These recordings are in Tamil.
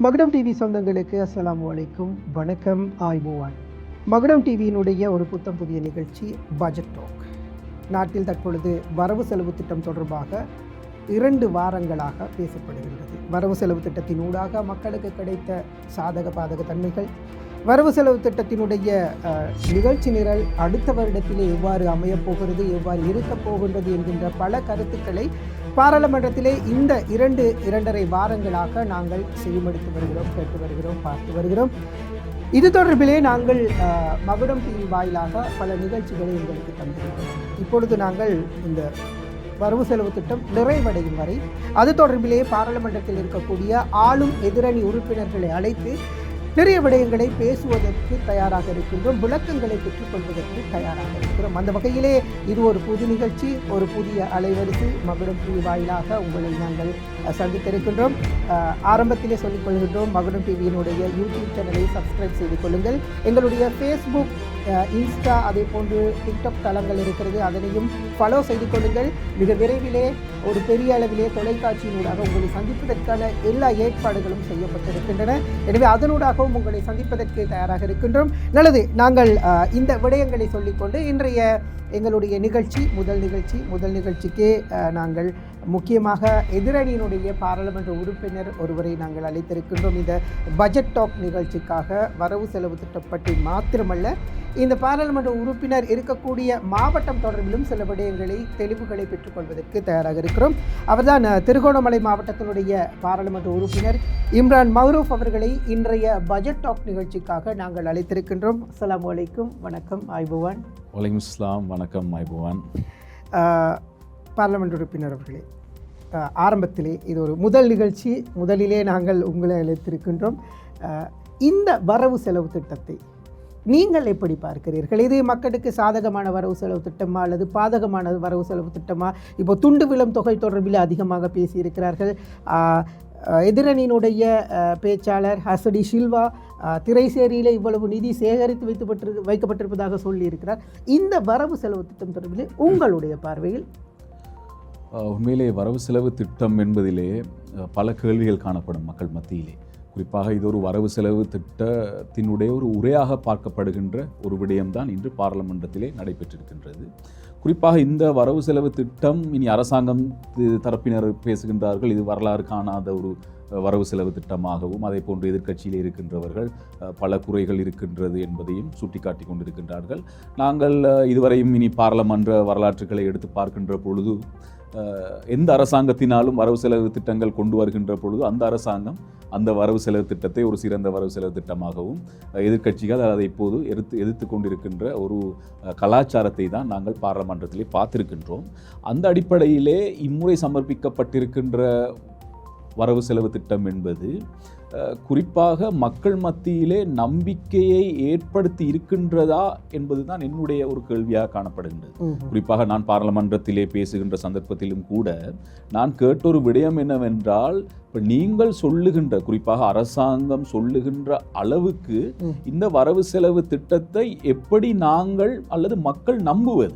மகுடம் டிவி சொந்தங்களுக்கு அஸ்ஸலாமு அலைக்கும், வணக்கம், ஆய்போவான். மகுடம் டிவியினுடைய ஒரு புதிய நிகழ்ச்சி பட்ஜெட் டாக். நாட்டில் தற்பொழுது வரவு செலவு திட்டம் தொடர்பாக 2 வாரங்களாக பேசப்படுகின்றது. வரவு செலவு திட்டத்தினூடாக மக்களுக்கு கிடைத்த சாதக பாதக தன்மைகள், வரவு செலவு திட்டத்தினுடைய நிகழ்ச்சி நிரல் அடுத்த வருடத்திலே எவ்வாறு அமையப்போகிறது, எவ்வாறு இருக்கப் போகின்றது என்கின்ற பல கருத்துக்களை பாராளுமன்றத்திலே இந்த 2.5 வாரங்களாக நாங்கள் செவிமடுத்து வருகிறோம், கேட்டு வருகிறோம், பார்த்து வருகிறோம். இது தொடர்பிலே நாங்கள் மகுடம் டிவி வாயிலாக பல நிகழ்ச்சிகளை எங்களுக்கு தந்திருக்கிறோம். இப்பொழுது நாங்கள் இந்த வரவு செலவு திட்டம் நிறைவடையும் வரை அது தொடர்பிலே பாராளுமன்றத்தில் இருக்கக்கூடிய ஆளும் எதிரணி உறுப்பினர்களை அழைத்து நிறைய விடயங்களை பேசுவதற்கு தயாராக இருக்கின்றோம், விளக்கங்களை பெற்றுக்கொள்வதற்கு தயாராக இருக்கிறோம். அந்த வகையிலே இது ஒரு புது நிகழ்ச்சி, ஒரு புதிய அலைவரிசை மகுடம் டிவி வாயிலாக உங்களை நாங்கள் சந்தித்திருக்கின்றோம். ஆரம்பத்திலே சொல்லிக் கொள்கின்றோம், மகுடம் டிவியினுடைய யூடியூப் சேனலை சப்ஸ்கிரைப் செய்து கொள்ளுங்கள். எங்களுடைய ஃபேஸ்புக், இன்ஸ்டா, அதே போன்று டிக்டாக் தளங்கள் இருக்கிறது, அதனையும் ஃபாலோ செய்து கொள்ளுங்கள். மிக விரைவிலே ஒரு பெரிய அளவிலே தொலைக்காட்சியினூடாக உங்களை சந்திப்பதற்கான எல்லா ஏற்பாடுகளும் செய்யப்பட்டிருக்கின்றன. எனவே அதனூடாகவும் உங்களை சந்திப்பதற்கு தயாராக இருக்கின்றோம். நல்லது, நாங்கள் இந்த விடயங்களை சொல்லிக்கொண்டு இன்றைய எங்களுடைய நிகழ்ச்சி முதல் நிகழ்ச்சிக்கே நாங்கள் முக்கியமாக எதிரணியினுடைய பாராளுமன்ற உறுப்பினர் ஒருவரை நாங்கள் அழைத்திருக்கின்றோம். இந்த பட்ஜெட் டாக் நிகழ்ச்சிக்காக வரவு செலவு திட்டம் பற்றி மாத்திரமல்ல, இந்த பாராளுமன்ற உறுப்பினர் இருக்கக்கூடிய மாவட்டம் தொடர்பிலும் சில விடயங்களை, தெளிவுகளை பெற்றுக்கொள்வதற்கு தயாராக இருக்கிறோம். அவர்தான் திருகோணமலை மாவட்டத்தினுடைய பாராளுமன்ற உறுப்பினர் இம்ரான் மௌரூப் அவர்களை இன்றைய பட்ஜெட் டாக் நிகழ்ச்சிக்காக நாங்கள் அழைத்திருக்கின்றோம். அஸ்ஸலாமு அலைக்கும், வணக்கம், ஆய்புவான். வலைக்கும் அஸ்ஸலாம், வணக்கம், ஆய்புவான். பார்லமெண்ட் உறுப்பினர் அவர்களே, ஆரம்பத்திலே இது ஒரு முதல் நிகழ்ச்சி, முதலிலே நாங்கள் உங்களை அழைத்திருக்கின்றோம். இந்த வரவு செலவு திட்டத்தை நீங்கள் எப்படி பார்க்கிறீர்கள்? இது மக்களுக்கு சாதகமான வரவு செலவு திட்டமா அல்லது பாதகமான வரவு செலவு திட்டமா? இப்போ துண்டு விழும் தொகை தொடர்பில் அதிகமாக பேசியிருக்கிறார்கள். எதிரணியினுடைய பேச்சாளர் ஹசடி சில்வா திரைசேரியில் இவ்வளவு நிதி சேகரித்து வைக்கப்பட்டிருப்பதாக சொல்லியிருக்கிறார். இந்த வரவு செலவு திட்டம் தொடர்பில் உங்களுடைய பார்வையில்? உண்மையிலே வரவு செலவு திட்டம் என்பதிலே பல கேள்விகள் காணப்படும் மக்கள் மத்தியிலே. குறிப்பாக இது ஒரு வரவு செலவு திட்டத்தினுடைய ஒரு உரையாக பார்க்கப்படுகின்ற ஒரு விடயம்தான் இன்று பாராளுமன்றத்திலே நடைபெற்றிருக்கின்றது. குறிப்பாக இந்த வரவு செலவு திட்டம் இனி அரசாங்கம் தரப்பினர் பேசுகின்றார்கள், இது வரலாறு காணாத ஒரு வரவு செலவு திட்டமாகவும், அதே போன்று எதிர்க்கட்சியில் இருக்கின்றவர்கள் பல குறைகள் இருக்கின்றது என்பதையும் சுட்டிக்காட்டி கொண்டிருக்கின்றார்கள். நாங்கள் இதுவரையும் இனி பாராளுமன்ற வரலாற்றுகளை எடுத்து பார்க்கின்ற பொழுது எந்த அரசாங்கத்தினாலும் வரவு செலவு திட்டங்கள் கொண்டு வருகின்ற பொழுது அந்த அரசாங்கம் அந்த வரவு செலவு திட்டத்தை ஒரு சிறந்த வரவு செலவு திட்டமாகவும், எதிர்க்கட்சிகள் அதை இப்போது எதிர்த்து கொண்டிருக்கின்ற ஒரு கலாச்சாரத்தை தான் நாங்கள் பாராளுமன்றத்திலே பார்த்திருக்கின்றோம். அந்த அடிப்படையிலே இம்முறை சமர்ப்பிக்கப்பட்டிருக்கின்ற வரவு செலவு திட்டம் என்பது குறிப்பாக மக்கள் மத்தியிலே நம்பிக்கையை ஏற்படுத்தி இருக்கின்றதா என்பதுதான் என்னுடைய ஒரு கேள்வியாக காணப்படுகின்றது. குறிப்பாக நான் பாராளுமன்றத்திலே பேசுகின்ற சந்தர்ப்பத்திலும் கூட நான் கேட்டொரு விடயம் என்னவென்றால், இப்போ நீங்கள் சொல்லுகின்ற, குறிப்பாக அரசாங்கம் சொல்லுகின்ற அளவுக்கு இந்த வரவு செலவு திட்டத்தை எப்படி நாங்கள் அல்லது மக்கள் நம்புவது?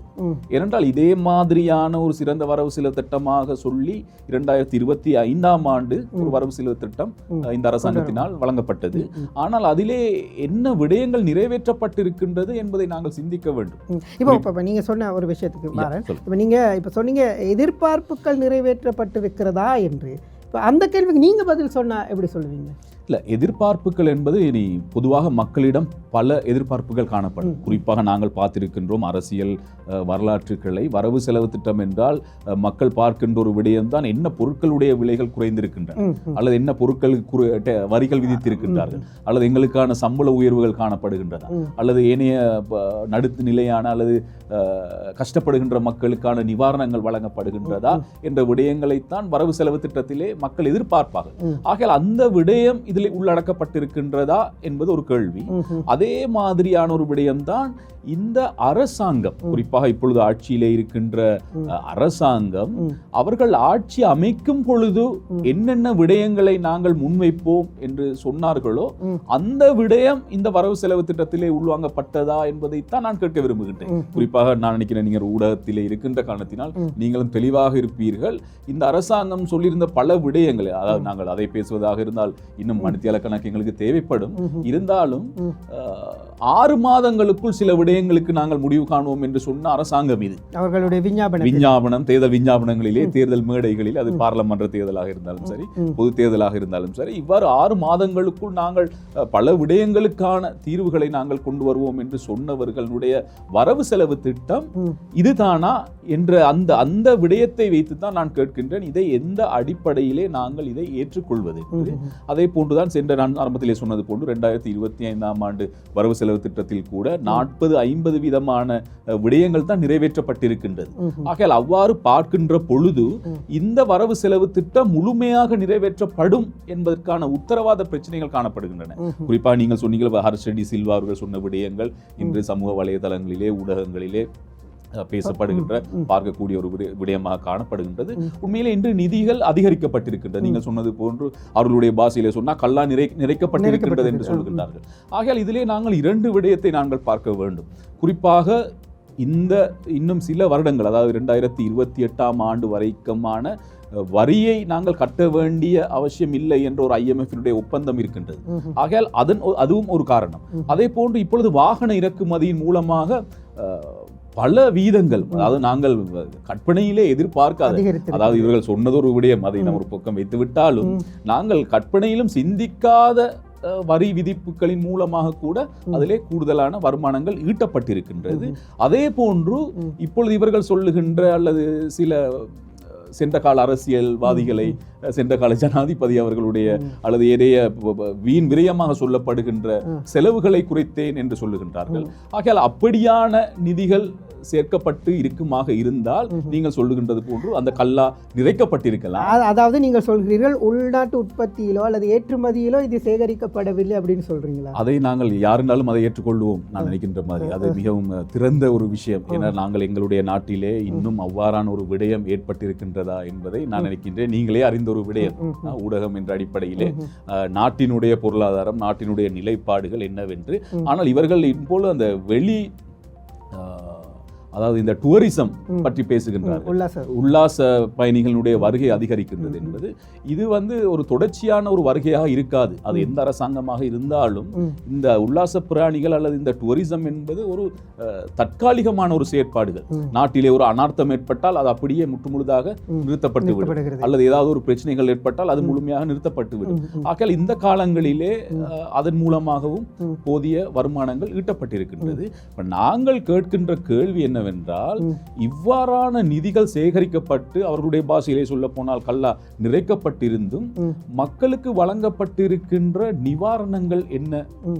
ஏனென்றால் இதே மாதிரியான ஒரு சிறந்த வரவு செலவு திட்டமாக சொல்லி 2025ஆம் ஆண்டு ஒரு வரவு செலவு திட்டம் இந்த அரசாங்கத்தினால் வழங்கப்பட்டது. ஆனால் அதிலே என்ன விடயங்கள் நிறைவேற்றப்பட்டிருக்கின்றது என்பதை நாங்கள் சிந்திக்க வேண்டும். இப்போ நீங்க சொன்ன ஒரு விஷயத்துக்கு இப்போ நீங்க இப்போ சொன்னீங்க எதிர்பார்ப்புகள் நிறைவேற்றப்பட்டிருக்கிறதா என்று. இப்போ அந்த கேள்விக்கு நீங்கள் பதில் சொன்னால் எப்படி சொல்லுவீங்க? இல்லை, எதிர்பார்ப்புகள் என்பது இனி பொதுவாக மக்களிடம் பல எதிர்பார்ப்புகள் காணப்படும். குறிப்பாக நாங்கள் பார்த்திருக்கின்றோம் அரசியல் வரலாற்றுகளை. வரவு செலவு திட்டம் என்றால் மக்கள் பார்க்கின்ற ஒரு விடயம்தான், என்ன பொருட்களுடைய விலைகள் குறைந்திருக்கின்றன, அல்லது என்ன பொருட்களுக்கு வரிகள் விதித்திருக்கின்றார்கள், அல்லது எங்களுக்கான சம்பள உயர்வுகள் காணப்படுகின்றன, அல்லது ஏனைய நடுத்து நிலையான அல்லது கஷ்டப்படுகின்ற மக்களுக்கான நிவாரணங்கள் வழங்கப்படுகின்றதா என்ற விடயங்களைத்தான் வரவு செலவு திட்டத்திலே மக்கள் எதிர்பார்ப்பார்கள். ஆகையால் அந்த விடயம் இதில் உள்ளடக்கப்பட்டிருக்கின்றதா என்பது ஒரு கேள்வி. அதே மாதிரியான ஒரு விடயம்தான் இந்த அரசாங்கம், குறிப்பாக இப்பொழுது ஆட்சியிலே இருக்கின்ற அரசாங்கம், அவர்கள் ஆட்சி அமைக்கும் பொழுது என்னென்ன விடயங்களை நாங்கள் முன்வைப்போம் என்று சொன்னார்களோ அந்த விடயம் இந்த வரவு செலவு திட்டத்திலே உள்வாங்கப்பட்டதா என்பதைத்தான் நான் கேட்க விரும்புகின்றேன். குறிப்பாக நான் நினைக்கிறேன், நீங்கள் ஊடகத்திலே இருக்கின்ற காரணத்தினால் நீங்களும் தெளிவாக இருப்பீர்கள். இந்த அரசாங்கம் சொல்லியிருந்த பல விடயங்களை, அதாவது நாங்கள் அதை பேசுவதாக இருந்தால் இன்னும் மணித்தியால கணக்கு எங்களுக்கு தேவைப்படும். இருந்தாலும் 6 மாதங்களுக்குள் சில விடயங்களுக்கு நாங்கள் முடிவு காணுவோம் என்று சொன்ன அரசாங்கம் இது. அவர்களுடைய விஞ்ஞாபனம், தேர்தல் விஞ்ஞாபனங்களிலே, தேர்தல் மேடைகளில், அது பாராளுமன்ற தேர்தலாக இருந்தாலும் சரி, பொது தேர்தலாக இருந்தாலும் சரி, இவ்வாறு 6 மாதங்களுக்குள் நாங்கள் பல விடயங்களுக்கான தீர்வுகளை நாங்கள் கொண்டு வருவோம் என்று சொன்னவர்களுடைய வரவு செலவு திட்டம் இதுதானா என்ற அந்த விடயத்தை வைத்துத்தான் நான் கேட்கின்றேன். இதை எந்த அடிப்படையிலே நாங்கள் இதை ஏற்றுக்கொள்வது என்று. அதே போன்றுதான் சென்ற நான் ஆரம்பத்திலே சொன்னது போன்று 2025ஆம் ஆண்டு வரவு செலவு திட்டத்தில் கூட 40-50 விதமான விடயங்கள் தான் நிறைவேற்றப்பட்டிருக்கின்றது. ஆகையால் அவ்வாறு பார்க்கின்ற பொழுது இந்த வரவு செலவு திட்டம் முழுமையாக நிறைவேற்றப்படும் என்பதற்கான உத்தரவாத பிரச்சனைகள் காணப்படுகின்றன. குறிப்பாக நீங்கள் சொன்னீங்கள், ஹர்ஷடி சில்வா அவர்கள் சொன்ன விடயங்கள் இன்று சமூக வலைதளங்களிலே, ஊடகங்களிலே பேசப்படுகின்ற, பார்க்கக்கூடிய ஒரு விடயமாக காணப்படுகின்றது. உண்மையிலே இன்று நிதிகள் அதிகரிக்கப்பட்டிருக்கின்றது. நீங்கள் சொன்னது போன்று அவர்களுடைய பாஷையிலே சொன்னால் கல்லா நிறைக்கப்பட்டிருக்கின்றது என்று சொல்கின்றார்கள். ஆகையால் இதிலே நாங்கள் 2 விடயத்தை நாங்கள் பார்க்க வேண்டும். குறிப்பாக இன்னும் சில வருடங்கள், அதாவது 2028ஆம் ஆண்டு வரைக்குமான வரியை நாங்கள் கட்ட வேண்டிய அவசியம் இல்லை என்ற ஒரு IMF-னுடைய ஒப்பந்தம் இருக்கின்றது. ஆகையால் அதுவும் ஒரு காரணம். அதே போன்று இப்பொழுது வாகன இறக்குமதியின் மூலமாக பல வீதங்கள், அதாவது நாங்கள் கற்பனையிலே எதிர்பார்க்காத, அதாவது இவர்கள் சொன்னது ஒரு விடயம், அதை நம்ம ஒரு பக்கம் வைத்து விட்டாலும் நாங்கள் கற்பனையிலும் சிந்திக்காத வரி விதிப்புகளின் மூலமாக கூட அதிலே கூடுதலான வருமானங்கள் ஈட்டப்பட்டிருக்கின்றது. அதே போன்று இப்பொழுது இவர்கள் சொல்லுகின்ற அல்லது சில சென்ற கால அரசியல்வாதிகளை, சென்ற கால ஜனாதிபதி அவர்களுடைய அல்லது ஏனைய வீண் விரயமாக சொல்லப்படுகின்ற செலவுகளை குறைத்தேன் என்று சொல்லுகின்றார்கள். ஆகையால் அப்படியான நிதிகள் சேர்க்கப்பட்டு இருக்குமாக இருந்தால் நீங்கள் சொல்லுகின்றது போன்று அந்த கல்லா நிறைக்கப்பட்டிருக்கலாம். அதாவது நீங்கள் சொல்கிறீர்கள் உள்நாட்டு உற்பத்தியிலோ அல்லது ஏற்றுமதியிலோ இது சேகரிக்கப்படவில்லை அப்படின்னு சொல்றீங்களா? அதை நாங்கள் யாருனாலும் அதை ஏற்றுக்கொள்வோம் நான் நினைக்கின்ற மாதிரி. அது மிகவும் திறந்த ஒரு விஷயம். ஏன்னா நாங்கள் எங்களுடைய நாட்டிலே இன்னும் அவ்வாறான ஒரு விடயம் ஏற்பட்டிருக்கின்றதா என்பதை நான் நினைக்கின்றேன். நீங்களே அறிந்த ஒரு விடயம், ஊடகம் என்ற அடிப்படையிலே நாட்டினுடைய பொருளாதாரம், நாட்டினுடைய நிலைப்பாடுகள் என்னவென்று. ஆனால் இவர்கள் இப்போது அந்த அதாவது இந்த டூரிசம் பற்றி பேசுகின்றார்கள். உல்லாச பயணிகளுடைய வருகை அதிகரிக்கின்றது என்பது இது ஒரு தொடர்ச்சியான ஒரு வருகையாக இருக்காது. அது எந்த அரசாங்கமாக இருந்தாலும் இந்த உல்லாச பிராணிகள் அல்லது இந்த டூரிசம் என்பது ஒரு தற்காலிகமான ஒரு செயற்பாடுகள். நாட்டிலே ஒரு அனர்த்தம் ஏற்பட்டால் அது அப்படியே முற்றுமுழுதாக நிறுத்தப்பட்டு விடும், அல்லது ஏதாவது ஒரு பிரச்சனைகள் ஏற்பட்டால் அது முழுமையாக நிறுத்தப்பட்டு விடும். ஆகையால் இந்த காலங்களிலே அதன் மூலமாகவும் போதிய வருமானங்கள் ஈட்டப்பட்டிருக்கின்றது. நாங்கள் கேட்கின்ற கேள்வி என்ன வென்றால், இவ்வாறான நிதிகள் சேகரிக்கப்பட்டு அவர்களுடைய பாஷையிலே சொல்ல போனால் கல்லா நிறைக்கப்பட்டிருந்தும் மக்களுக்கு வழங்கப்பட்டிருக்கின்ற நிவாரணங்கள் என்ன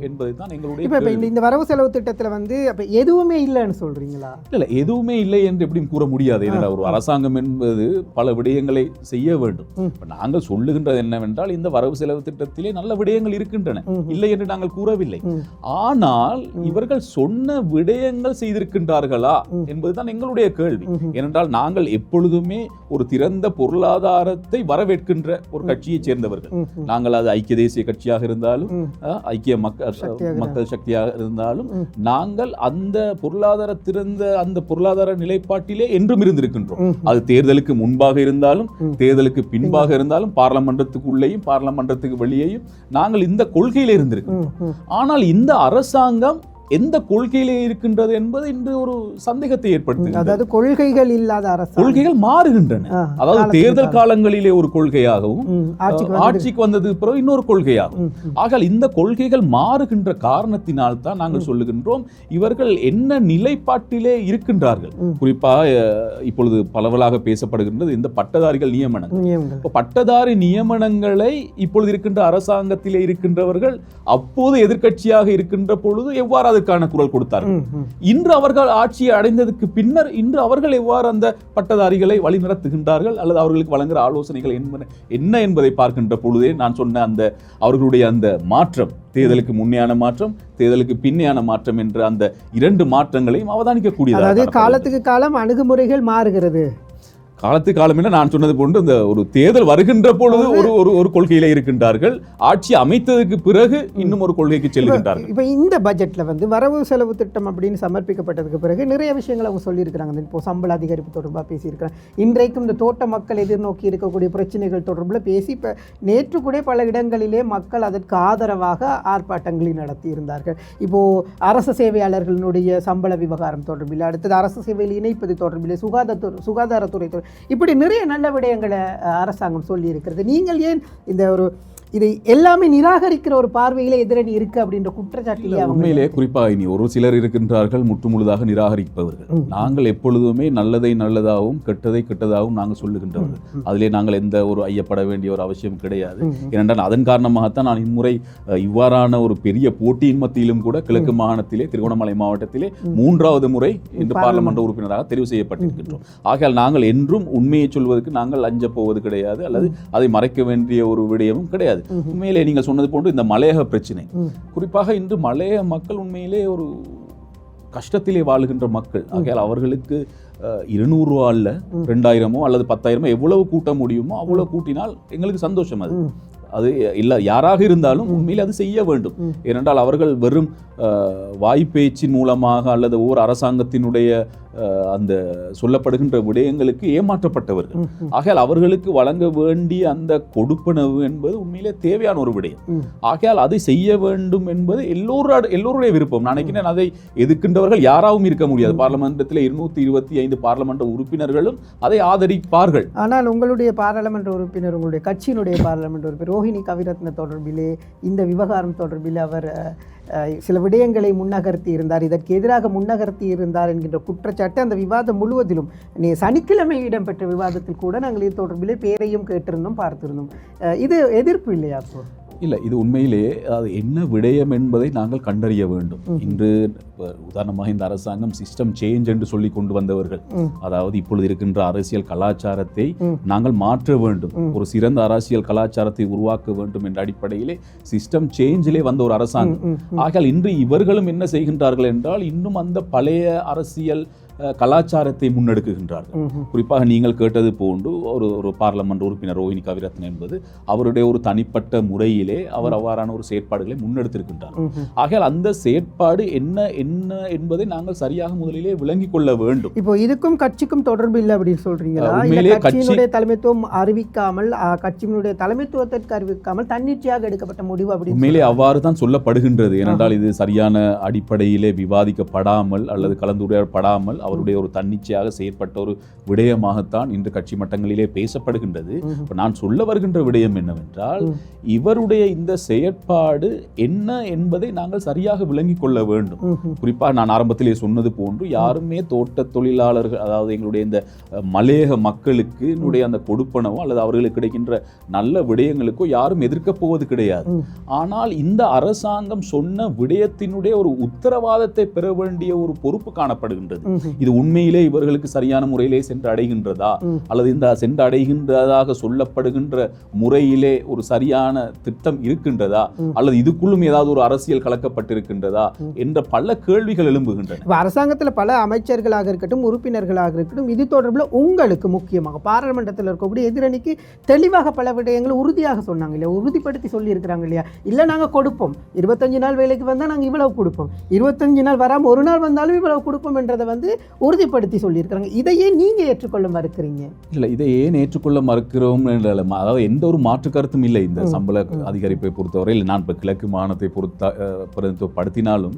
என்பதை தான் எங்களுடைய இந்த வரவு செலவு திட்டத்தில் எதுவுமே இல்லைன்னு சொல்றீங்களா? இல்ல, எதுவுமே இல்லை என்று எப்படி கூற முடியாது. ஏன்னா ஒரு அரசாங்கம் என்பது பல விடயங்களை செய்ய வேண்டும். நாங்கள் சொல்லுகின்றது என்னவென்றால், இந்த வரவு செலவு திட்டத்திலே நல்ல விடயங்கள் இருக்கின்றன, இல்லை என்று நாங்கள் கூறவில்லை. ஆனால் இவர்கள் சொன்ன விடயங்கள் செய்திருக்கின்றார்களா என்பதுதான் எங்களுடைய கேள்வி. ஏனென்றால் நாங்கள் எப்பொழுதுமே ஒரு திறந்த பொருளாதாரத்தை வரவேற்கின்ற ஒரு கட்சியைச் சேர்ந்தவர்கள். நாங்கள் அது ஐக்கிய தேசிய கட்சியாக இருந்தாலும், ஐக்கிய மக்கள் சக்தியாக இருந்தாலும், நாங்கள் அந்த பொருளாதார நிலைப்பாட்டிலே என்றும் இருந்திருக்கின்றோம். அது தேர்தலுக்கு முன்பாக இருந்தாலும், தேர்தலுக்கு பின்பாக இருந்தாலும், பார்லமெண்டத்துக்கு உள்ளேயும் பார்லமெண்டத்துக்கு வெளியேயும் நாங்கள் இந்த கொள்கையிலே இருந்திருக்கிறோம். ஆனால் இந்த அரசாங்கம் எந்த கொள்கையிலே இருக்கின்றது என்பது இன்று ஒரு சந்தேகத்தை ஏற்படுத்துகிறது. அதாவது கொள்கைகள் இல்லாத அரசு, கொள்கைகள் மாறுகின்றன. அதாவது தேர்தல் காலங்களிலே ஒரு கொள்கையாகவும், ஆட்சிக்கு வந்தது பிறகு இன்னொரு கொள்கையாகும். ஆக இந்த கொள்கைகள் மாறுகின்ற காரணத்தினால் தான் நாங்கள் சொல்லுகின்றோம், இவர்கள் என்ன நிலைப்பாட்டிலே இருக்கின்றார்கள். குறிப்பாக இப்பொழுது பலவலாக பேசப்படுகின்றது இந்த பட்டதாரிகள் நியமனங்கள். பட்டதாரி நியமனங்களை இப்பொழுது இருக்கின்ற அரசாங்கத்திலே இருக்கின்றவர்கள் அப்போது எதிர்க்கட்சியாக இருக்கின்ற பொழுது எவ்வாறு அதை உயர்த்துவதற்கான குரல் கொடுத்தார்கள். இன்று அவர்கள் ஆட்சியை அடைந்ததுக்கு பின்னர் இன்று அவர்கள் எவ்வாறு அந்த பட்டதாரிகளை வழிநடத்துகின்றார்கள் அல்லது அவர்களுக்கு வழங்குகிற ஆலோசனைகள் என்ன என்பதை பார்க்கின்ற பொழுதே நான் சொன்ன அந்த அவர்களுடைய அந்த மாற்றம், தேர்தலுக்கு முன்னையான மாற்றம், தேர்தலுக்கு பின்னையான மாற்றம் என்ற அந்த 2 மாற்றங்களையும் அவதானிக்கக்கூடியது. அதாவது காலத்துக்கு காலம் அணுகுமுறைகள் மாறுகிறது. காலத்து காலம் என்ன நான் சொன்னது போன்று இந்த ஒரு தேர்தல் வருகின்ற பொழுது ஒரு கொள்கையில இருக்கின்றார்கள், ஆட்சி அமைத்ததுக்கு பிறகு இன்னும் ஒரு கொள்கைக்கு செல்கின்றார்கள். இப்போ இந்த பட்ஜெட்ல வந்து வரவு செலவு திட்டம் அப்படின்னு சமர்ப்பிக்கப்பட்டதுக்கு பிறகு நிறைய விஷயங்கள் அவங்க சொல்லியிருக்கிறாங்க. இப்போ சம்பள அதிகரிப்பு தொடர்பாக பேசியிருக்கிறாங்க. இன்றைக்கும் இந்த தோட்ட மக்கள் எதிர்நோக்கி இருக்கக்கூடிய பிரச்சனைகள் தொடர்பில் பேசி இப்போ நேற்று கூட பல இடங்களிலே மக்கள் அதற்கு ஆதரவாக ஆர்ப்பாட்டங்களை நடத்தி இருந்தார்கள். இப்போ அரசு சேவையாளர்களுடைய சம்பள விவகாரம் தொடர்பில், அடுத்தது அரசு சேவையில் இணைப்பது தொடர்பில், சுகாதாரத்துறை இப்படி நிறைய நல்ல விடயங்களை அரசாங்கம் சொல்லி இருக்கிறது. நீங்கள் ஏன் இந்த இதை எல்லாமே நிராகரிக்கிற ஒரு பார்வையில எதிரணி இருக்கு அப்படின்ற குற்றச்சாட்டு? உண்மையிலே குறிப்பாக இனி ஒரு சிலர் இருக்கின்றார்கள் முற்றுமுழுதாக நிராகரிப்பவர்கள். நாங்கள் எப்பொழுதுமே நல்லதை நல்லதாகவும் கெட்டதை கெட்டதாகவும் நாங்கள் சொல்லுகின்றவர்கள். அதிலே நாங்கள் எந்த ஒரு ஐயப்பட வேண்டிய ஒரு அவசியம் கிடையாது. ஏனென்றால் அதன் காரணமாகத்தான் நான் இம்முறை இவ்வாறான ஒரு பெரிய போட்டியின் மத்தியிலும் கூட கிழக்கு மாகாணத்திலே திருகோணமலை மாவட்டத்திலே 3வது முறை இன்று பார்லமெண்ட் உறுப்பினராக தெரிவு செய்யப்பட்டிருக்கின்றோம். ஆகையால் நாங்கள் என்றும் உண்மையை சொல்வதற்கு நாங்கள் அஞ்ச போவது கிடையாது, அல்லது அதை மறைக்க வேண்டிய ஒரு விடயமும் கிடையாது. உண்மையிலே நீங்கள் சொன்னது போன்று இந்த மலையக பிரச்சனை, குறிப்பாக இன்று மலையக மக்கள் உண்மையிலே ஒரு கஷ்டத்திலே வாழுகின்ற மக்கள். ஆகையால் அவர்களுக்கு 200 ரூபாயில் 2000 அல்லது 10,000 எவ்வளவு கூட்ட முடியுமோ அவ்வளவு கூட்டினால் எங்களுக்கு சந்தோஷம். அது இல்லை, யாராக இருந்தாலும் உண்மையில் அது செய்ய வேண்டும். ஏனென்றால் அவர்கள் வெறும் வாய்ப்பேச்சின் மூலமாக அல்லது ஓர் அரசாங்கத்தினுடைய அந்த சொல்லப்படுகின்ற விடயங்களுக்கு ஏமாற்றப்பட்டவர்கள். ஆகையால் அவர்களுக்கு வழங்க வேண்டிய அந்த கொடுப்பனவு என்பது உண்மையிலே தேவையான ஒரு விடயம். ஆகையால் அதை செய்ய வேண்டும் என்பது எல்லோருடைய விருப்பம். நான் நினைக்கிறேன் அதை எதிர்க்கின்றவர்கள் யாராவும் இருக்க முடியாது. பார்லமெண்டத்தில் 225 பார்லமெண்ட் உறுப்பினர்களும் அதை ஆதரிப்பார்கள். ஆனால் உங்களுடைய பாராளுமன்ற உறுப்பினர், உங்களுடைய கட்சியினுடைய பாராளுமன்ற உறுப்பினர் ரோஹிணி கவிரத்ன தொடர்பிலே, இந்த விவகாரம் தொடர்பில் அவர் சில விடயங்களை முன்னகர்த்தி இருந்தார், இதற்கு எதிராக முன்னகர்த்தி இருந்தார் என்கின்ற குற்றச்சாட்டு அந்த விவாதம் முழுவதிலும், சனிக்கிழமை இடம்பெற்ற விவாதத்தில் கூட நாங்கள் இது தொடர்பிலே பேரையும் கேட்டிருந்தோம், பார்த்திருந்தோம். இது எதிர்ப்பு இல்லையா? அப்போ இல்லை, இது உண்மையிலே அது என்ன விடயம் என்பதை நாங்கள் கண்டறிய வேண்டும். இன்று உதாரணமாக இந்த அரசாங்கம் சிஸ்டம் சேஞ்ச் என்று சொல்லி கொண்டு வந்தவர்கள். அதாவது இப்பொழுது இருக்கின்ற அரசியல் கலாச்சாரத்தை நாங்கள் மாற்ற வேண்டும், ஒரு சிறந்த அரசியல் கலாச்சாரத்தை உருவாக்க வேண்டும் என்ற அடிப்படையிலே சிஸ்டம் சேஞ்சிலே வந்த ஒரு அரசாங்கம். ஆகையால் இன்று இவர்களும் என்ன செய்கின்றார்கள் என்றால் இன்னும் அந்த பழைய அரசியல் கலாச்சாரத்தை முன்னெடுக்குகின்றார்கள். குறிப்பாக நீங்கள் கேட்டது போன்று ஒரு பார்லமெண்ட் உறுப்பினர் ரோஹிணி கவிரத்ன என்பது அவருடைய ஒரு தனிப்பட்ட முறையிலே அவர் அவ்வாறான ஒரு செயற்பாடுகளை முன்னெடுத்திருக்கின்றார். ஆகையால் அந்த செயற்பாடு என்ன என்ன என்பதை நாங்கள் சரியாக முதலிலே விளங்கிக் கொள்ள வேண்டும். இப்போ இதுக்கும் கட்சிக்கும் தொடர்பு இல்லை அப்படின்னு சொல்றீங்களா? கட்சியினுடைய தலைமைத்துவம் அறிவிக்காமல், கட்சியினுடைய தலைமைத்துவத்திற்கு அறிவிக்காமல் தன்னிச்சையாக எடுக்கப்பட்ட முடிவு அப்படி உண்மையிலே அவ்வாறு தான் சொல்லப்படுகின்றது. ஏனென்றால் இது சரியான அடிப்படையிலே விவாதிக்கப்படாமல் அல்லது கலந்துரையாடப்படாமல் அவருடைய ஒரு தன்னிச்சையாக செயற்பட்ட ஒரு விடயமாகத்தான் இன்று கட்சி மட்டங்களிலே பேசப்படுகின்றது. நான் சொல்ல வருகின்ற விடயம் என்னவென்றால், இவருடைய இந்த செயற்பாடு என்ன என்பதை நாங்கள் சரியாக விளங்கிக் கொள்ள வேண்டும். குறிப்பாக நான் ஆரம்பத்திலே சொன்னது போன்று யாருமே தோட்ட தொழிலாளர்கள், அதாவது எங்களுடைய இந்த மலையக மக்களுக்கு என்னுடைய அந்த கொடுப்பனவோ அல்லது அவர்களுக்கு கிடைக்கின்ற நல்ல விடயங்களுக்கோ யாரும் எதிர்க்கப் போவது கிடையாது. ஆனால் இந்த அரசாங்கம் சொன்ன விடயத்தினுடைய ஒரு உத்தரவாதத்தை பெற வேண்டிய ஒரு பொறுப்பு காணப்படுகின்றது. இது உண்மையிலே இவர்களுக்கு சரியான முறையிலே சென்று அடைகின்றதா அல்லது இந்த சென்று அடைகின்றதாக சொல்லப்படுகின்ற முறையிலே ஒரு சரியான திட்டம் இருக்கின்றதா அல்லது இதுக்குள்ளும் ஏதாவது ஒரு அரசியல் கலக்கப்பட்டிருக்கின்றதா என்ற பல கேள்விகள் எழும்புகின்றன. அரசாங்கத்தில் பல அமைச்சர்களாக இருக்கட்டும், உறுப்பினர்களாக இருக்கட்டும், இது தொடர்பில் உங்களுக்கு முக்கியமாக பாராளுமன்றத்தில் இருக்கக்கூடிய எதிரணிக்கு தெளிவாக பல விடயங்களை உறுதியாக சொன்னாங்க இல்லையா, உறுதிப்படுத்தி சொல்லி இருக்கிறாங்க இல்லையா? இல்லை நாங்கள் கொடுப்போம், 25 நாள் வேலைக்கு வந்தால் நாங்கள் இவ்வளவு கொடுப்போம், 25 நாள் வராமல் ஒரு நாள் வந்தாலும் இவ்வளவு கொடுப்போம் என்றதை உறுதிப்படுத்தி சொல்லியிருக்கிறாங்க. இதையே நீங்க ஏற்றுக்கொள்ள மறுக்கிறீங்க? இல்லை, இதை ஏன் ஏற்றுக்கொள்ள மறுக்கிறோம்? அதாவது எந்த ஒரு மாற்று கருத்தும் இல்லை இந்த சம்பள அதிகரிப்பை பொறுத்தவரையில். நான் இப்போ கிழக்கு மாகாணத்தை பிரதிநிதித்துவப்படுத்தினாலும்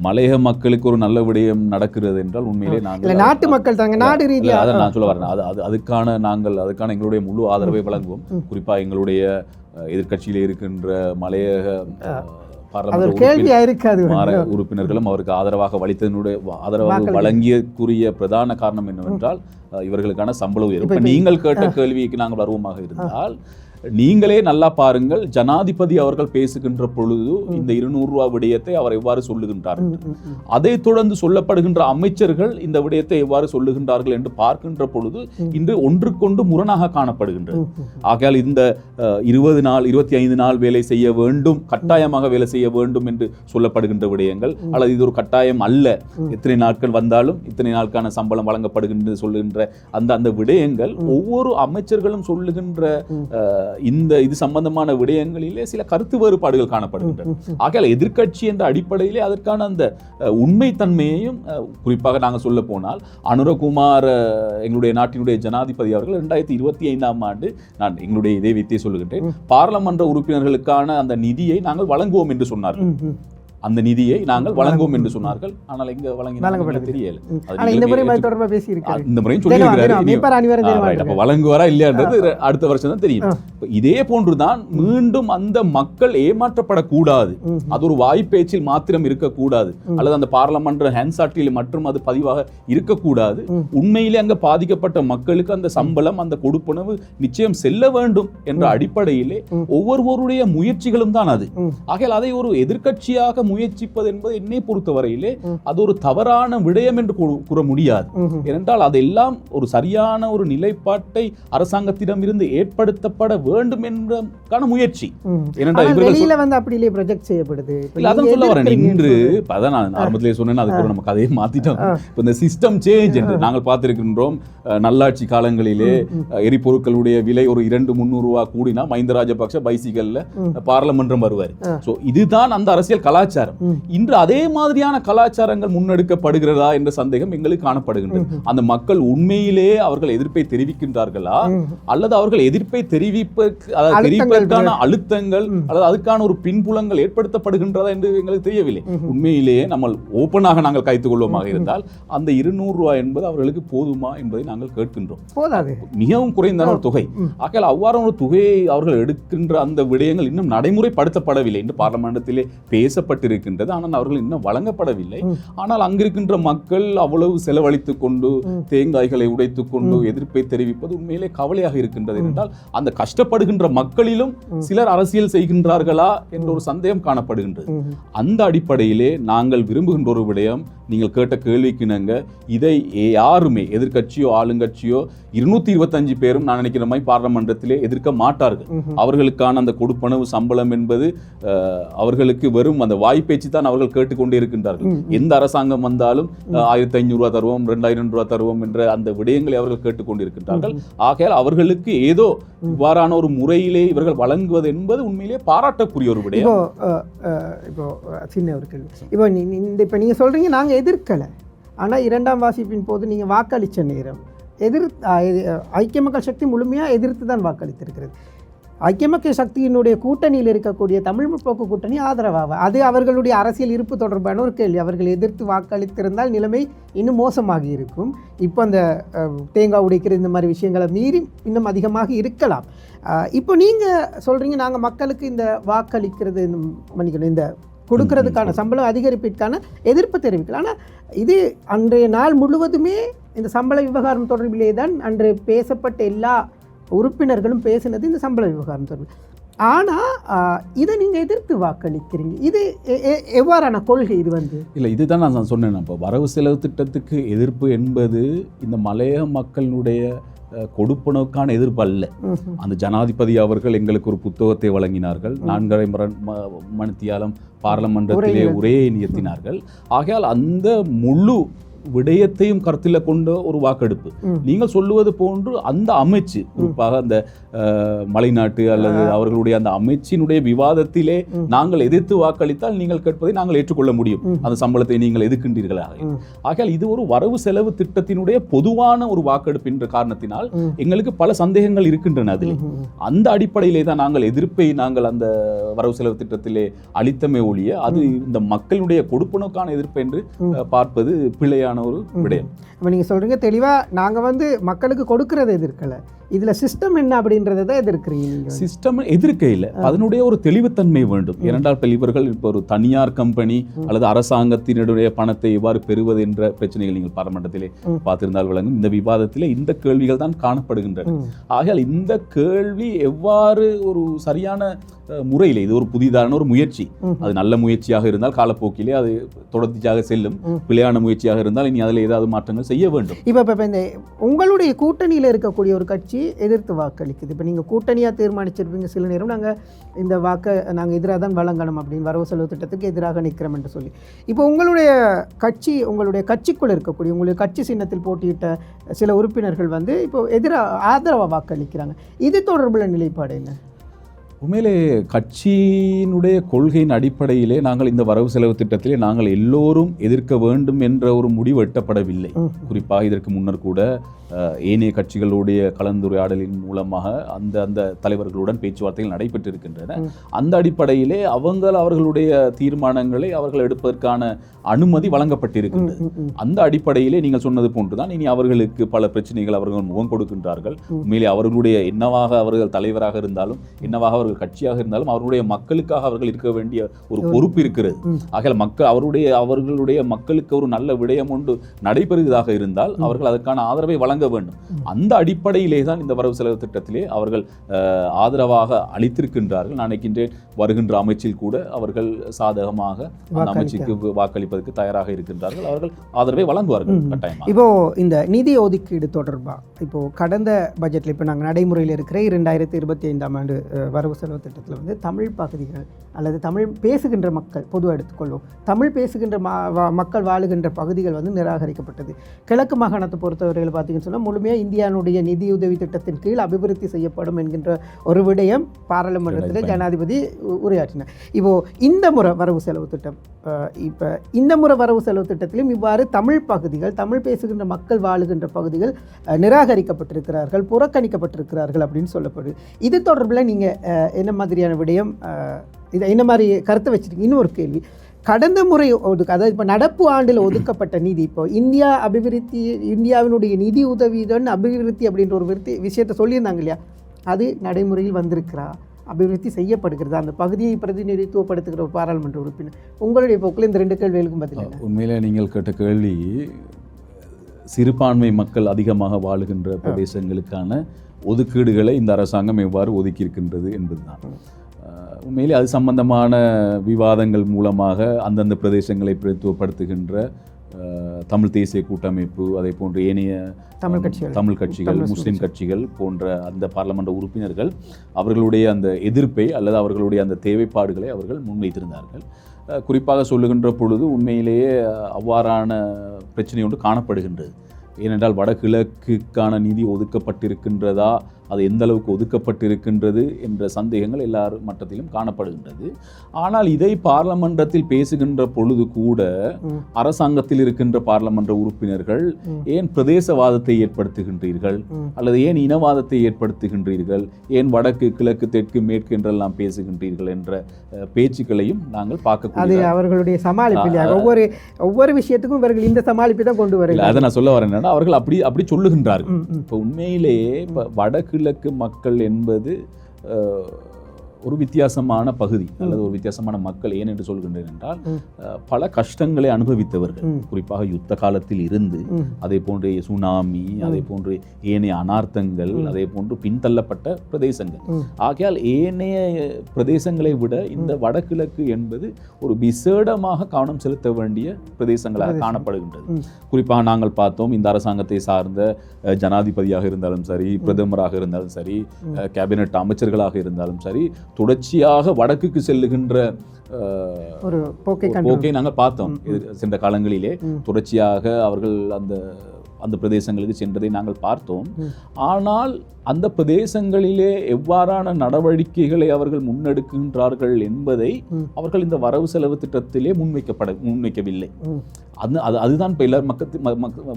மலையக மக்களுக்கு ஒரு நல்ல விடயம் நடக்கிறது என்றால் உண்மையிலே நாங்கள் நாட்டு மக்கள் தாங்க, நாடு ரீதியாக அதை நான் சொல்ல வரேன். அதுக்கான எங்களுடைய முழு ஆதரவை வழங்குவோம். குறிப்பாக எங்களுடைய எதிர்கட்சியில் இருக்கின்ற மலையக உறுப்பினர்களும் அவருக்கு ஆதரவாக வழங்கியக்குரிய பிரதான காரணம் என்னவென்றால் இவர்களுக்கான சம்பள உயர்வு. நீங்கள் கேட்ட கேள்விக்கு நாங்கள் வருவமாக இருந்தால் நீங்களே நல்லா பாருங்கள், ஜனாதிபதி அவர்கள் பேசுகின்ற பொழுது இந்த 200 ரூபாய் விடயத்தை அவர் எவ்வாறு சொல்லுகின்றார், அதை தொடர்ந்து சொல்லப்படுகின்ற அமைச்சர்கள் இந்த விடயத்தை எவ்வாறு சொல்லுகின்றார்கள் என்று பார்க்கின்ற பொழுது இன்று ஒன்றுக்கொண்டு முரணாக காணப்படுகின்றது. ஆகையால் இந்த 20 நாள் 25 நாள் வேலை செய்ய வேண்டும், கட்டாயமாக வேலை செய்ய வேண்டும் என்று சொல்லப்படுகின்ற விடயங்கள், அல்லது இது ஒரு கட்டாயம் அல்ல, எத்தனை நாட்கள் வந்தாலும் இத்தனை நாட்கான சம்பளம் வழங்கப்படுகின்றது சொல்லுகின்ற அந்த விடயங்கள் ஒவ்வொரு அமைச்சர்களும் சொல்லுகின்ற இது சம்பந்தமான விடயங்களிலே சில கருத்து வேறுபாடுகள் காணப்படுகின்றன. ஆகையால் எதிர்க்கட்சி என்ற அடிப்படையிலே அதற்கான அந்த உண்மைத்தன்மையையும், குறிப்பாக நாங்கள் சொல்ல போனால் அனுரகுமார் எங்களுடைய நாட்டினுடைய ஜனாதிபதி அவர்கள் 2025ஆம் ஆண்டு, நான் எங்களுடைய இதே வித்தியை சொல்லுகின்றேன், பாராளுமன்ற உறுப்பினர்களுக்கான அந்த நிதியை நாங்கள் வழங்குவோம் என்று சொன்னார்கள். அந்த நிதியை நாங்கள் வழங்குவோம் என்று சொன்னார்கள். ஆனால் எங்க வழங்கினாங்க தெரியல. இந்த முறையும் சொல்லியிருக்கிறார். வழங்குவாரா இல்லையான்றது அடுத்த வருஷம் தான் தெரியும். இதே போன்றுதான் மீண்டும் அந்த மக்கள் ஏமாற்றப்படக்கூடாது, அது ஒரு வாய்ப்பேச்சில் மாத்திரம் இருக்கக்கூடாது, அல்லது அந்த பாராளுமன்ற ஹேண்ட்சாட்டில் மற்றும் அது பதிவாக இருக்கக்கூடாது. உண்மையிலே அங்க பாதிக்கப்பட்ட மக்களுக்கு அந்த சம்பளம், அந்த கொடுப்பனவு நிச்சயம் செல்ல வேண்டும் என்ற அடிப்படையிலே ஒவ்வொருவருடைய முயற்சிகளும் தான் அது. ஆகையால் அதை ஒரு எதிர்க்கட்சியாக முயற்சிப்பது என்பது என்னை பொறுத்தவரையிலே அது ஒரு தவறான விடயம் என்று கூற முடியாது. ஏனென்றால் அதெல்லாம் ஒரு சரியான ஒரு நிலைப்பாட்டை அரசாங்கத்திடம் இருந்து ஏற்படுத்தப்பட வேண்டும் என்ற முயற்சி. இன்று நான் ஆரம்பத்திலே சொன்னேன், அதுக்கு நம்ம கதையை மாத்திட்டோம். இந்த சிஸ்டம் சேஞ்ச் என்று நாங்கள் பார்த்திருக்கின்றோம். நல்லாட்சி காலங்களிலே எரிபொருட்களுடைய விலை ஒரு 200-300 ரூபாய் கூடினா மஹிந்த ராஜபக்ஷ பைசிக்கல்ல பார்லமென்றம் வருவார். இதுதான் அந்த அரசியல் கலாச்சாரம். இன்று அதே மாதிரியான கலாச்சாரங்கள் முன்னெடுக்கப்படுகிறதா என்ற சந்தேகம் எங்களுக்கு காணப்படுகின்றது. அந்த மக்கள் உண்மையிலே அவர்கள் எதிர்ப்பை தெரிவிக்கின்றார்களா, அல்லது அவர்கள் எதிர்ப்பை தெரிவிப்பதற்கான அழுத்தங்கள் அல்லது அதுக்கான ஒரு பின்புலங்கள் ஏற்படுத்தப்படுகின்றதா என்று எங்களுக்கு தெரியவில்லை. உண்மையிலேயே நம்ம ஓப்பனாக நாங்கள் கைத்துக் கொள்வோமாக இருந்தால் அந்த 200 ரூபாய் என்பது அவர்களுக்கு போதுமா என்பதை நாங்கள் கேட்கின்றோம். மிகவும் குறைந்த ஒரு தொகை. ஆகையால் அவ்வாறான ஒரு தொகையை அவர்கள் எடுக்கின்ற அந்த விடயங்கள் இன்னும் நடைமுறைப்படுத்தப்படவில்லை என்று பார்லமெண்டத்திலே பேசப்பட்டிருக்கின்றது. ஆனால் அவர்கள் இன்னும் வழங்கப்படவில்லை. ஆனால் அங்கிருக்கின்ற மக்கள் அவ்வளவு செலவழித்துக் கொண்டு தேங்காய்களை உடைத்துக் கொண்டு எதிர்ப்பை தெரிவிப்பது உண்மையிலே கவலையாக இருக்கின்றது. என்றால் அந்த கஷ்டப்படுகின்ற மக்களிலும் சிலர் அரசியல் செய்கின்றார்களா என்ற ஒரு சந்தேகம் காணப்படுகின்றது. அந்த அடிப்படையிலே நாங்கள் விரும்புகின்ற ஒரு விடயம், நீங்கள் கேட்ட கேள்விக்கு இணங்க, இதை யாருமே எதிர்க்கட்சியோ ஆளுங்கட்சியோ 225 பேரும் நான் நினைக்கிற மாதிரி பார்லமெண்டத்திலே எதிர்க்க மாட்டார்கள். அவர்களுக்கான அந்த கொடுப்பனவு சம்பளம் என்பது அவர்களுக்கு வெறும் அந்த வாய்ப்பேச்சு தான் அவர்கள் கேட்டுக்கொண்டே இருக்கின்றார்கள். எந்த அரசாங்கம் வந்தாலும் 1500 ரூபாய் தருவோம், 2000 ரூபாய் தருவோம் என்ற அந்த விடயங்களை அவர்கள் கேட்டுக்கொண்டிருக்கின்றார்கள். ஆகையால் அவர்களுக்கு ஏதோ இவ்வாறான ஒரு முறையிலே இவர்கள் வழங்குவது என்பது உண்மையிலே பாராட்டக்கூடிய ஒரு விடயம். இப்போ சின்ன ஒரு கேள்வி. இப்போ நீங்க சொல்றீங்க நாங்க எதிர்க்கலை, ஆனால் 2ஆம் வாசிப்பின் போது நீங்க வாக்களித்த நேரம் ஐக்கிய மக்கள் சக்தி முழுமையாக எதிர்த்து தான் வாக்களித்திருக்கிறது. ஐக்கிய மக்கள் சக்தியினுடைய கூட்டணியில் இருக்கக்கூடிய தமிழ் முற்போக்கு கூட்டணி ஆதரவாக, அது அவர்களுடைய அரசியல் இருப்பு தொடர்பான ஒரு கேள்வி. அவர்கள் எதிர்த்து வாக்களித்திருந்தால் நிலைமை இன்னும் மோசமாகி இருக்கும். இப்போ அந்த தேங்காய் உடைக்கிற இந்த மாதிரி விஷயங்களை மீறி இன்னும் அதிகமாக இருக்கலாம். இப்போ நீங்கள் சொல்கிறீங்க நாங்கள் மக்களுக்கு இந்த வாக்களிக்கிறது மன்னிக்கணும், இந்த கொடுக்கறதுக்கான சம்பளம் அதிகரிப்பிற்கான எதிர்ப்பு தெரிவிக்கலாம். ஆனால் இது அன்றைய நாள் முழுவதுமே இந்த சம்பள விவகாரம் தொடர்பிலே தான் அன்று பேசப்பட்ட எல்லா உறுப்பினர்களும் பேசினது இந்த சம்பள விவகாரம் தொடர்பு. ஆனால் இதை நீங்கள் எதிர்த்து வாக்களிக்கிறீங்க, இது எவ்வாறான கொள்கை? இது இல்லை, இதுதான் நான் சொன்னேன். இப்போ வரவு செலவு திட்டத்துக்கு எதிர்ப்பு என்பது இந்த மலையக மக்களுடைய கொடுப்பனவுக்கான எதிர்ப்பு அல்ல. அந்த ஜனாதிபதி அவர்கள் எங்களுக்கு ஒரு புத்தகத்தை வழங்கினார்கள். 4.5 மணித்தியாலம் பார்லமெண்டத்திலே உரையை நிறுத்தினார்கள். ஆகையால் அந்த முழு விடயத்தையும் கருத்தில் கொண்ட ஒரு வாக்கெடுப்பு. நீங்கள் சொல்லுவது போன்று அந்த அமைச்சு, குறிப்பாக அந்த மலைநாட்டு அல்லது அவர்களுடைய அந்த அமைச்சினுடைய விவாதத்திலே நாங்கள் எதிர்த்து வாக்களித்தால் நீங்கள் கேட்பதை நாங்கள் ஏற்றுக்கொள்ள முடியும். அந்த சம்பளத்தை நீங்கள் எதிர்க்கின்றீர்களாக. ஆகையால் இது ஒரு வரவு செலவு திட்டத்தினுடைய பொதுவான ஒரு வாக்கெடுப்பு என்ற காரணத்தினால் எங்களுக்கு பல சந்தேகங்கள் இருக்கின்றன. அதில் அந்த அடிப்படையிலே தான் நாங்கள் எதிர்ப்பை நாங்கள் அந்த வரவு செலவு திட்டத்திலே அளித்தமே ஒழிய அது இந்த மக்களுடைய கொடுப்பனவுக்கான எதிர்ப்பு என்று பார்ப்பது பிழையான அடிப்படையான ஒரு விடயம். இப்போ நீங்கள் சொல்கிறீங்க தெளிவாக நாங்கள் வந்து மக்களுக்கு கொடுக்கறதை எதிர்க்கலை, இதில் சிஸ்டம் என்ன அப்படின்றத தான் எதிர்க்கிறீங்க. சிஸ்டம் எதிர்க்க இல்லை, அதனுடைய ஒரு தெளிவுத்தன்மை வேண்டும். ஏனென்றால் இவர்கள் இப்போ ஒரு தனியார் கம்பெனி அல்லது அரசாங்கத்தினுடைய பணத்தை எவ்வாறு பெறுவது என்ற பிரச்சனைகள் நீங்கள் பாராளுமன்றத்திலே பார்த்திருந்தால் விளங்கும். இந்த விவாதத்திலே இந்த கேள்விகள் தான் காணப்படுகின்றன. ஆகையால் இந்த கேள்வி எவ்வாறு ஒரு சரியான முறையில், இது ஒரு புதிதான ஒரு முயற்சி, அது நல்ல முயற்சியாக இருந்தால் காலப்போக்கிலே அது தொடர்ச்சியாக செல்லும், பிழையான முயற்சியாக இருந்தால் இனி அதில் ஏதாவது மாற்றங்கள் செய்ய வேண்டும். இப்போ இந்த உங்களுடைய கூட்டணியில் இருக்கக்கூடிய ஒரு கட்சி எதிர்த்து வாக்களிக்குது. இப்போ நீங்கள் கூட்டணியாக தீர்மானிச்சிருப்பீங்க சில நேரம் நாங்கள் இந்த வாக்கை நாங்கள் எதிராக தான் வழங்கணும் அப்படின்னு, வரவு செலவு திட்டத்துக்கு எதிராக நிற்கிறோம் என்று சொல்லி. இப்போ உங்களுடைய கட்சிக்குள் இருக்கக்கூடிய உங்களுடைய கட்சி சின்னத்தில் போட்டியிட்ட சில உறுப்பினர்கள் வந்து இப்போ ஆதரவாக வாக்களிக்கிறாங்க. இது தொடர்புள்ள நிலைப்பாடு என்ன? உண்மையிலே கட்சியினுடைய கொள்கையின் அடிப்படையிலே நாங்கள் இந்த வரவு செலவு திட்டத்திலே நாங்கள் எல்லோரும் எதிர்க்க வேண்டும் என்ற ஒரு முடிவு எட்டப்படவில்லை. குறிப்பாக இதற்கு முன்னர் கூட ஏனைய கட்சிகளுடைய கலந்துரையாடலின் மூலமாக அந்த தலைவர்களுடன் பேச்சுவார்த்தைகள் நடைபெற்றிருக்கின்றன. அந்த அடிப்படையிலே அவர்களுடைய தீர்மானங்களை அவர்கள் எடுப்பதற்கான அனுமதி வழங்கப்பட்டிருக்கின்றது. அந்த அடிப்படையிலே நீங்கள் சொன்னது போன்றுதான் இனி அவர்களுக்கு பல பிரச்சனைகள் அவர்கள் முகம் கொடுக்கின்றார்கள். உண்மையிலே அவர்களுடைய என்னவாக அவர்கள் தலைவராக இருந்தாலும், என்னவாக அவர்கள் கட்சியாக இருந்தாலும், அவர்களுடைய மக்களுக்காக அவர்கள் இருக்க வேண்டிய ஒரு பொறுப்பு இருக்கிறது. ஆகையால் அவர்களுடைய மக்களுக்கு ஒரு நல்ல விடயம் ஒன்று நடைபெறுவதாக இருந்தால் அவர்கள் அதற்கான ஆதரவை வழங்க வேண்டும். அந்த அடிப்படையிலே தான் இந்த வரவு செலவு திட்டத்திலே அவர்கள் ஆதரவாக அளித்திருக்கின்றார்கள். நான் நினைக்கின்றேன் வருகின்ற அமைச்சில் கூட அவர்கள் சாதகமாக அந்த அமைச்சுக்கு வாக்களிப்பதற்கு தயாராக இருக்கின்றார்கள். அவர்கள் ஆதரவை வழங்குவார்கள் கட்டாயமாக. இப்போ இந்த நிதி ஒதுக்கீடு தொடர்பாக இப்போ கடந்த பட்ஜெட்டில் இப்போ நாங்கள் நடைமுறையில் இருக்கிற 2025ஆம் ஆண்டு வரவு செலவு திட்டத்தில் வந்து தமிழ் பகுதிகள் அல்லது தமிழ் பேசுகின்ற மக்கள் பொதுவாக எடுத்துக்கொள்வோம், தமிழ் பேசுகின்ற மக்கள் வாழுகின்ற பகுதிகள் வந்து நிராகரிக்கப்பட்டது. கிழக்கு மாகாணத்தை பொறுத்தவரையில் பார்த்தீங்கன்னு சொன்னால் முழுமையாக இந்தியாவுடைய நிதியுதவி திட்டத்தின் கீழ் அபிவிருத்தி செய்யப்படும் என்கின்ற ஒரு விடயம் பாராளுமன்றத்தில் ஜனாதிபதி உரையாற்றினார். இப்போது இந்த முறை வரவு செலவு திட்டம் இந்த முறை வரவு செலவு திட்டத்திலும் இவ்வாறு தமிழ் பகுதிகள், தமிழ் பேசுகின்ற மக்கள் வாழுகின்ற பகுதிகள் நிராகரிக்கப்பட்டிருக்கிறார்கள், புறக்கணிக்கப்பட்டிருக்கிறார்கள் அப்படின்னு சொல்லப்படுது. இது தொடர்பில் நீங்கள் என்ன மாதிரியான விடயம், இதை என்ன மாதிரி கருத்தை வச்சுருக்கீங்க? இன்னொரு கேள்வி, கடந்த முறை அதாவது இப்போ நடப்பு ஆண்டில் ஒதுக்கப்பட்ட நிதி, இப்போ இந்தியாவினுடைய நிதி உதவியுடன் அபிவிருத்தி அப்படின்ற ஒரு விஷயத்தை சொல்லியிருந்தாங்க இல்லையா, அது நடைமுறையில் வந்திருக்கிறா, அபிவிருத்தி செய்யப்படுகிறது, அந்த பகுதியை பிரதிநிதித்துவப்படுத்துகிற ஒரு பாராளுமன்ற உறுப்பினர், உங்களுடைய போக்கில் இந்த 2 கேள்விகளுக்கும் பதில்? உண்மையிலே நீங்கள் கேட்ட கேள்வி சிறுபான்மை மக்கள் அதிகமாக வாழுகின்ற பிரதேசங்களுக்கான ஒதுக்கீடுகளை இந்த அரசாங்கம் எவ்வாறு ஒதுக்கியிருக்கின்றது என்பதுதான். உண்மையிலே அது சம்பந்தமான விவாதங்கள் மூலமாக அந்தந்த பிரதேசங்களை பிரதித்துவப்படுத்துகின்ற தமிழ் தேசிய கூட்டமைப்பு, அதை போன்ற ஏனைய தமிழ் கட்சிகள், முஸ்லிம் கட்சிகள் போன்ற அந்த பாராளுமன்ற உறுப்பினர்கள் அவர்களுடைய அந்த எதிர்ப்பை அல்லது அவர்களுடைய அந்த தேவைப்பாடுகளை அவர்கள் முன்வைத்திருந்தார்கள். குறிப்பாக சொல்லுகின்ற பொழுது உண்மையிலேயே அவ்வாறான பிரச்சனை ஒன்று காணப்படுகின்றது. ஏனென்றால் வடகிழக்குக்கான நிதி ஒதுக்கப்பட்டிருக்கின்றதா, அது எந்த அளவுக்கு ஒதுக்கப்பட்டிருக்கின்றது என்ற சந்தேகங்கள் எல்லார் மட்டத்திலும் காணப்படுகின்றது. ஆனால் இதை பார்லமன்றத்தில் பேசுகின்ற பொழுது கூட அரசாங்கத்தில் இருக்கின்ற பார்லமன்ற உறுப்பினர்கள் ஏன் பிரதேசவாதத்தை ஏற்படுத்துகின்றீர்கள் அல்லது ஏன் இனவாதத்தை ஏற்படுத்துகின்றீர்கள், ஏன் வடக்கு கிழக்கு தெற்கு மேற்கு என்றெல்லாம் பேசுகின்றீர்கள் என்ற பேச்சுக்களையும் நாங்கள் பார்க்கக்கூடிய அவர்களுடைய சமாளிப்பு. ஒவ்வொரு விஷயத்துக்கும் இவர்கள் இந்த சமாளிப்பு தான் கொண்டு வரல. அதை நான் சொல்ல வரேன், அவர்கள் அப்படி சொல்லுகின்றார்கள். இப்போ உண்மையிலேயே இப்போ வடகிழக்கு மக்கள் என்பது ஒரு வித்தியாசமான பகுதி அல்லது ஒரு வித்தியாசமான மக்கள். ஏன் என்று சொல்கின்றேன் என்றால் பல கஷ்டங்களை அனுபவித்தவர்கள், குறிப்பாக யுத்த காலத்தில் இருந்து, அதே போன்று சுனாமி, அதே போன்று ஏனைய அனார்த்தங்கள், அதே போன்று பின்தள்ளப்பட்ட பிரதேசங்கள். ஆகையால் ஏனைய பிரதேசங்களை விட இந்த வடகிழக்கு என்பது ஒரு விசேடமாக கவனம் செலுத்த வேண்டிய பிரதேசங்களாக காணப்படுகின்றது. குறிப்பாக நாங்கள் பார்த்தோம், இந்த அரசாங்கத்தை சார்ந்த ஜனாதிபதியாக இருந்தாலும் சரி, பிரதமராக இருந்தாலும் சரி, கேபினட் அமைச்சர்களாக இருந்தாலும் சரி, தொடர்ச்சியாக வடக்குக்கு செல்லுகின்ற ஒரு போக்கை நாங்கள் பார்த்தோம். சென்ற காலங்களிலே தொடர்ச்சியாக அவர்கள் அந்த பிரதேசங்களுக்கு சென்றதை நாங்கள் பார்த்தோம். ஆனால் அந்த பிரதேசங்களிலே எவ்வாறான நடவடிக்கைகளை அவர்கள் முன்னெடுக்கின்றார்கள் என்பதை அவர்கள் இந்த வரவு செலவு திட்டத்திலே முன்வைக்கவில்லை. அதுதான் இப்போ எல்லாரும்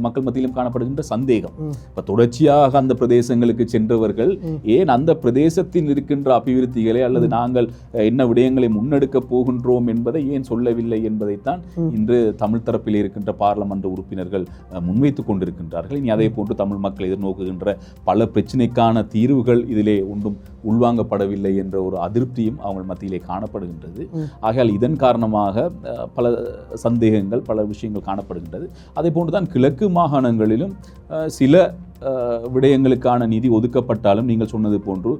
மக்கள் மத்தியிலும் காணப்படுகின்ற சந்தேகம். இப்போ தொடர்ச்சியாக அந்த பிரதேசங்களுக்கு சென்றவர்கள் ஏன் அந்த பிரதேசத்தில் இருக்கின்ற அபிவிருத்திகளை அல்லது நாங்கள் என்ன விடயங்களை முன்னெடுக்க போகின்றோம் என்பதை ஏன் சொல்லவில்லை என்பதைத்தான் இன்று தமிழ் தரப்பில் இருக்கின்ற பாராளுமன்ற உறுப்பினர்கள் முன்வைத்துக் கொண்டிருக்கின்றார்கள். இனி அதே போன்று தமிழ் மக்கள் எதிர்நோக்குகின்ற பல பிரச்சனைக்கான தீர்வுகள் இதிலே ஒன்றும் உள்வாங்கப்படவில்லை என்ற ஒரு அதிருப்தியும் அவங்க மத்தியிலே காணப்படுகின்றது. ஆகையால் இதன் காரணமாக பல சந்தேகங்கள், பல விஷயங்கள் காணப்படுகின்றது. அதே போன்றுதான் கிழக்கு மாகாணங்களிலும் சில விடயங்களுக்கான நிதி ஒதுக்கப்பட்டாலும் நீங்கள் சொன்னது போன்று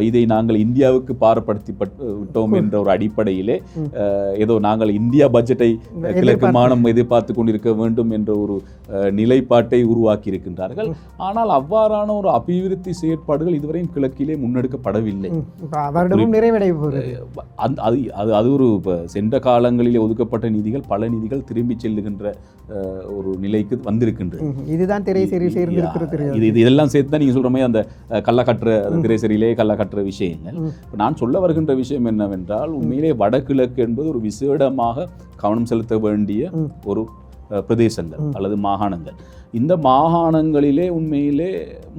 இதை நாங்கள் இந்தியாவுக்கு பாரப்படுத்தி விட்டோம் என்ற ஒரு அடிப்படையிலே ஏதோ நாங்கள் இந்தியா பட்ஜெட்டை கிழக்கு மாகாணம் எதிர்பார்த்து கொண்டிருக்க வேண்டும் என்ற ஒரு நிலைப்பாட்டை உருவாக்கி இருக்கின்றார்கள். ஆனால் அவ்வாறான ஒரு அபிவிருத்தி செயற்பாடுகள் இதுவரையும் கிழக்கிலே முன்னெடுக்கப்படவில்லை. அது ஒரு சென்ற காலங்களிலே ஒதுக்கப்பட்ட நிதிகள், பல நிதிகள் திரும்பி செல்லுகின்ற ஒரு நிலைக்கு வந்திருக்கின்றது. இதுதான் இதெல்லாம் சேர்த்து தான் நீங்கள் சொல்கிற மாதிரி அந்த கள்ளக்கட்டுற திரைசரியிலே கள்ளக்கட்டுற விஷயங்கள். நான் சொல்ல வருகின்ற விஷயம் என்னவென்றால், உண்மையிலே வடகிழக்கு என்பது ஒரு விசேடமாக கவனம் செலுத்த வேண்டிய ஒரு பிரதேசங்கள் அல்லது மாகாணங்கள். இந்த மாகாணங்களிலே உண்மையிலே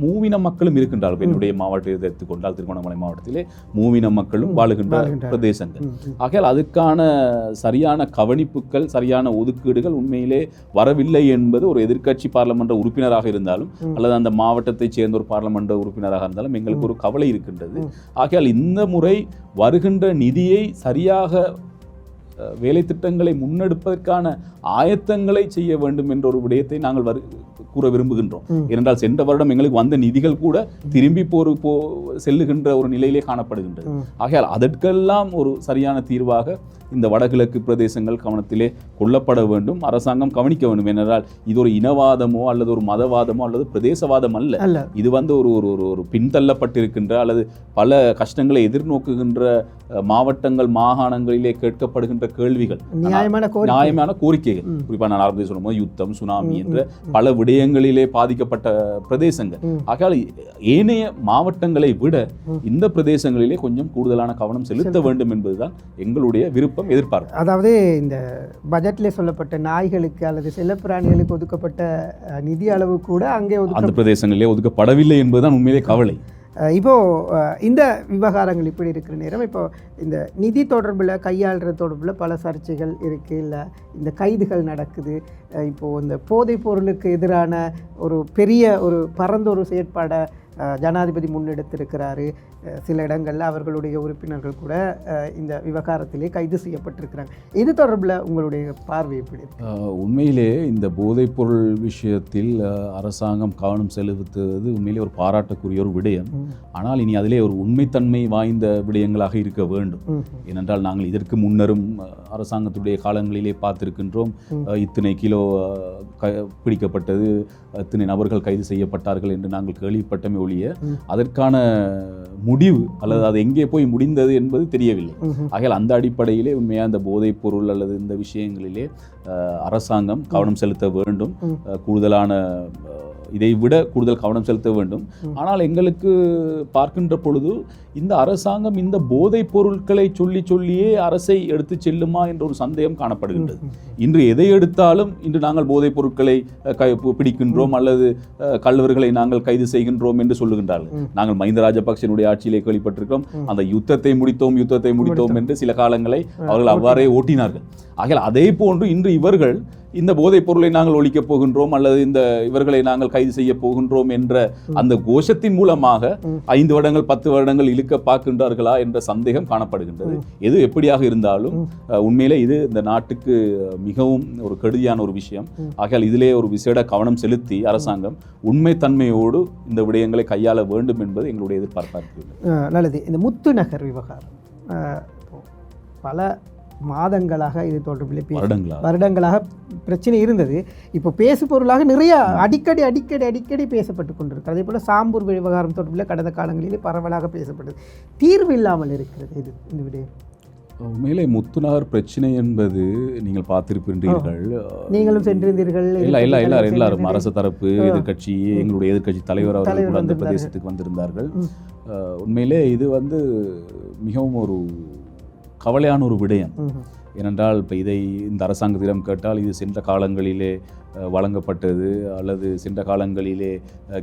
மூவின மக்களும் இருக்கின்றார்கள். என்னுடைய மாவட்டத்தை எடுத்துக்கொண்டால் திருகோணமலை மாவட்டத்திலே மூவின மக்களும் வாழுகின்ற பிரதேசங்கள். ஆகையால் அதுக்கான சரியான கவனிப்புகள், சரியான ஒதுக்கீடுகள் உண்மையிலே வரவில்லை என்பது ஒரு எதிர்க்கட்சி பாராளுமன்ற உறுப்பினராக இருந்தாலும் அல்லது அந்த மாவட்டத்தைச் சேர்ந்த ஒரு பாராளுமன்ற உறுப்பினராக இருந்தாலும் எங்களுக்கு ஒரு கவலை இருக்கின்றது. ஆகையால் இந்த முறை வருகின்ற நிதியை சரியாக வேலை திட்டங்களை முன்னெடுப்பதற்கான ஆயத்தங்களை செய்ய வேண்டும் என்ற ஒரு விடயத்தை நாங்கள் கூற விரும்புகின்றோம். ஏனென்றால் சென்ற வருடம் எங்களுக்கு வந்த நிதிகள் கூட திரும்பி செல்லுகின்ற ஒரு நிலையிலே காணப்படுகின்றது. ஆகையால் அதற்கெல்லாம் ஒரு சரியான தீர்வாக இந்த வடகிழக்கு பிரதேசங்கள் கவனத்திலே கொள்ளப்பட வேண்டும், அரசாங்கம் கவனிக்க வேண்டும். ஏனென்றால் இது ஒரு இனவாதமோ அல்லது ஒரு மதவாதமோ அல்லது பிரதேசவாதம் அல்ல. இது ஒரு பின்தள்ளப்பட்டிருக்கின்ற அல்லது பல கஷ்டங்களை எதிர்நோக்குகின்ற மாவட்டங்கள், மாகாணங்களிலே கேட்கப்படுகின்ற கேள்விகள், நியாயமான கோரிக்கைகள். குறிப்பாக நான் ஆரம்பத்தில் சொல்லும்போது யுத்தம், சுனாமி என்ற பல விடயங்களிலே பாதிக்கப்பட்ட பிரதேசங்கள். ஆகையால் ஏனைய மாவட்டங்களை விட இந்த பிரதேசங்களிலே கொஞ்சம் கூடுதலான கவனம் செலுத்த வேண்டும் என்பதுதான் எங்களுடைய விருப்பம், எதிர்பார்ப்பு. அதாவது இந்த பட்ஜெட்டிலே சொல்லப்பட்ட நாய்களுக்கு அல்லது செல்லப்பிராணிகளுக்கு ஒதுக்கப்பட்ட நிதி அளவு கூட அங்கே அந்த பிரதேசங்களிலே ஒதுக்கப்படவில்லை என்பதுதான் உண்மையிலே கவலை. இப்போது இந்த விவகாரங்கள் இப்படி இருக்கிற நேரம், இப்போ இந்த நிதி தொடர்பில், கையாளுற தொடர்பில் பல சர்ச்சைகள் இருக்குது. இல்லை இந்த கைதுகள் நடக்குது. இப்போது இந்த போதைப் பொருளுக்கு எதிரான ஒரு பெரிய ஒரு பரந்த ஒரு செயற்பாடை ஜனாதிபதி முன்னெடுத்திருக்கிறாரு. சில இடங்களில் அவர்களுடைய உறுப்பினர்கள் கூட இந்த விவகாரத்திலே கைது செய்யப்பட்டிருக்கிறாங்க. இது தொடர்பில் உங்களுடைய பார்வை எப்படி? உண்மையிலே இந்த போதைப்பொருள் விஷயத்தில் அரசாங்கம் கவனம் செலுத்துவது உண்மையிலே ஒரு பாராட்டக்கூடிய ஒரு விடயம். ஆனால் இனி அதிலே ஒரு உண்மைத்தன்மை வாய்ந்த விடயங்களாக இருக்க வேண்டும். ஏனென்றால் நாங்கள் இதற்கு முன்னரும் அரசாங்கத்துடைய காலங்களிலே பார்த்திருக்கின்றோம். இத்தனை கிலோ பிடிக்கப்பட்டது, இத்தனை நபர்கள் கைது செய்யப்பட்டார்கள் என்று நாங்கள் கேள்விப்பட்டமே ஒழிய அதற்கான முடிவு அல்லது அது எங்கே போய் முடிந்தது என்பது தெரியவில்லை. ஆகையால் அந்த அடிப்படையிலே உண்மையாக அந்த போதைப் பொருள் அல்லது இந்த விஷயங்களிலே அரசாங்கம் கவனம் செலுத்த வேண்டும், கூடுதலான இதை விட கூடுதல் கவனம் செலுத்த வேண்டும். ஆனால் எங்களுக்கு பார்க்கின்ற பொழுது இந்த அரசாங்கம் இந்த போதைப் பொருட்களை சொல்லியே அரசை எடுத்து செல்லுமா என்ற ஒரு சந்தேகம் காணப்படுகின்றது. இன்று எதை எடுத்தாலும் இன்று நாங்கள் போதைப் பொருட்களை பிடிக்கின்றோம் அல்லது கள்வர்களை நாங்கள் கைது செய்கின்றோம் என்று சொல்லுகின்றார்கள். நாங்கள் மஹிந்த ராஜபக்சனுடைய ஆட்சியிலே கேள்விப்பட்டிருக்கிறோம், அந்த யுத்தத்தை முடித்தோம் என்று சில காலங்களை அவர்கள் அவ்வாறே ஓட்டினார்கள். ஆகையால் அதே போன்று இன்று இவர்கள் இந்த போதைப் பொருளை நாங்கள் ஒழிக்கப் போகின்றோம் அல்லது இவர்களை நாங்கள் கைது செய்ய போகின்றோம் என்ற அந்த கோஷத்தின் மூலமாக 5 வருடங்கள் 10 வருடங்கள் இழுக்க பார்க்கின்றார்களா என்ற சந்தேகம் காணப்படுகின்றது. எது எப்படியாக இருந்தாலும் உண்மையிலே இது இந்த நாட்டுக்கு மிகவும் ஒரு கெடுதியான ஒரு விஷயம். ஆகையால் இதிலே ஒரு விசேட கவனம் செலுத்தி அரசாங்கம் உண்மைத்தன்மையோடு இந்த விடயங்களை கையாள வேண்டும் என்பது எங்களுடைய எதிர்பார்ப்பாக இருக்கிறது. நல்லது. இந்த முத்து நகர் விவகாரம் பல மாதங்களாக இது தொடர்பில் வருடங்களாக பிரச்சனை இருந்தது. இப்போ பேசு பொருளாக நிறைய அடிக்கடி பேசப்பட்டு கொண்டிருக்கு. அதே போல் சாம்பூர் விவகாரம் தொடர்பில் கடந்த காலங்களிலே பரவலாக பேசப்பட்டது. தீர்வு இல்லாமல் இருக்கிறது இது இந்த விடயம். உண்மையிலே முத்துநகர் பிரச்சனை என்பது நீங்கள் பார்த்திருக்கின்றீர்கள். நீங்களும் சென்றிருந்தீர்கள். எல்லாரும் அரசு தரப்பு, எதிர்கட்சி, எங்களுடைய எதிர்கட்சி தலைவர் அவர்கள் கூட அந்த பிரதேசத்துக்கு வந்திருந்தார்கள். உண்மையிலே இது மிகவும் ஒரு கவலையான ஒரு விடயம். ஏனென்றால் இப்போ இந்த அரசாங்கத்திடம் கேட்டால் இது சென்ற காலங்களிலே வழங்கப்பட்டது அல்லது சென்ற காலங்களிலே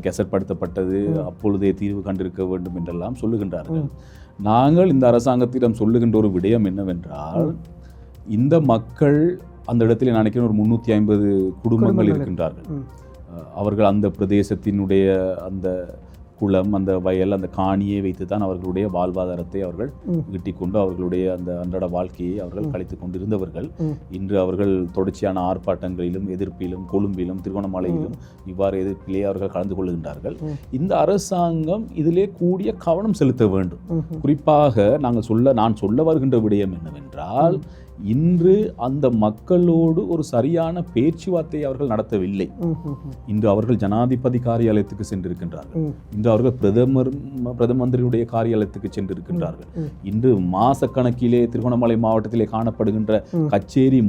கெசட்படுத்தப்பட்டது, அப்பொழுதே தீர்வு கண்டிருக்க வேண்டும் என்றெல்லாம் சொல்லுகின்றார்கள். நாங்கள் இந்த அரசாங்கத்திடம் சொல்லுகின்ற ஒரு விடயம் என்னவென்றால், இந்த மக்கள் அந்த இடத்துல நினைக்கிறேன் ஒரு 350 குடும்பங்கள் இருக்கின்றார்கள். அவர்கள் அந்த பிரதேசத்தினுடைய அந்த குளம், அந்த வயல், அந்த காணியை வைத்து தான் அவர்களுடைய வாழ்வாதாரத்தை அவர்கள் ஈட்டிக்கொண்டு அவர்களுடைய அந்த அன்றாட வாழ்க்கையை அவர்கள் கழித்து கொண்டிருந்தவர்கள். இன்று அவர்கள் தொடர்ச்சியான ஆர்ப்பாட்டங்களிலும், எதிர்ப்பிலும், கொழும்பிலும், திருகோணமலையிலும் இவ்வாறு எதிர்ப்பிலே அவர்கள் கலந்து கொள்கின்றார்கள். இந்த அரசாங்கம் இதிலே கூடிய கவனம் செலுத்த வேண்டும். குறிப்பாக நான் சொல்ல வருகின்ற விடயம் என்னவென்றால், இன்று அந்த மக்களோடு ஒரு சரியான பேச்சுவார்த்தையை அவர்கள் நடத்தவில்லை. இன்று அவர்கள் ஜனாதிபதி காரியாலயத்துக்கு சென்றிருக்கின்றார்கள். இன்று அவர்கள் பிரதம மந்திரியுடைய காரியாலயத்துக்கு சென்றிருக்கின்றார்கள். இன்று மாசக்கணக்கிலே திருகோணமலை மாவட்டத்திலே காணப்படுகின்ற கச்சேரி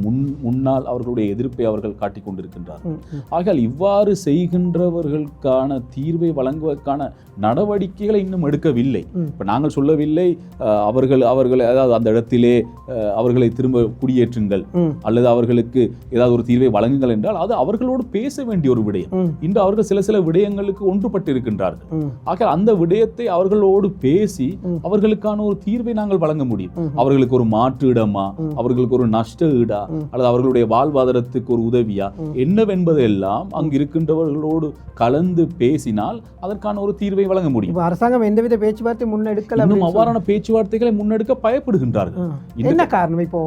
முன்னால் அவர்களுடைய எதிர்ப்பை அவர்கள் காட்டிக் கொண்டிருக்கின்றார்கள். ஆகையால் இவ்வாறு செய்கின்றவர்களுக்கான தீர்வை வழங்குவதற்கான நடவடிக்கைகளை இன்னும் எடுக்கவில்லை. இப்ப நாங்கள் சொல்லவில்லை அவர்கள் அதாவது அந்த இடத்திலே அவர்களை திரும்ப குடியேற்றுங்கள் அல்லது அவர்களுக்கு ஏதாவது ஒரு தீர்வை வழங்குங்கள் என்றால் அது அவர்களோடு பேச வேண்டிய ஒரு விடயம். இன்று அவர்கள் சில விடயங்களுக்கு ஒன்றுபட்டு இருக்கின்றார்கள். ஆக அந்த விடயத்தை அவர்களோடு பேசி அவர்களுக்கான ஒரு தீர்வை நாங்கள் வழங்க முடியும். அவர்களுக்கு ஒரு மாற்று இடமா, அவர்களுக்கு ஒரு நஷ்ட ஈடா, அல்லது அவர்களுடைய வாழ்வாதாரத்துக்கு ஒரு உதவியா என்னவென்பதெல்லாம் அங்கு இருக்கின்றவர்களோடு கலந்து பேசினால் அதற்கான ஒரு தீர்வை வழங்க முடியும். அரசாங்கம் எந்தவித பேச்சுவார்த்தை முன்னெடுக்கல, அவ்வாறான பேச்சுவார்த்தைகளை முன்னெடுக்க பயப்படுகின்றார்கள். என்ன காரணம்? இப்போ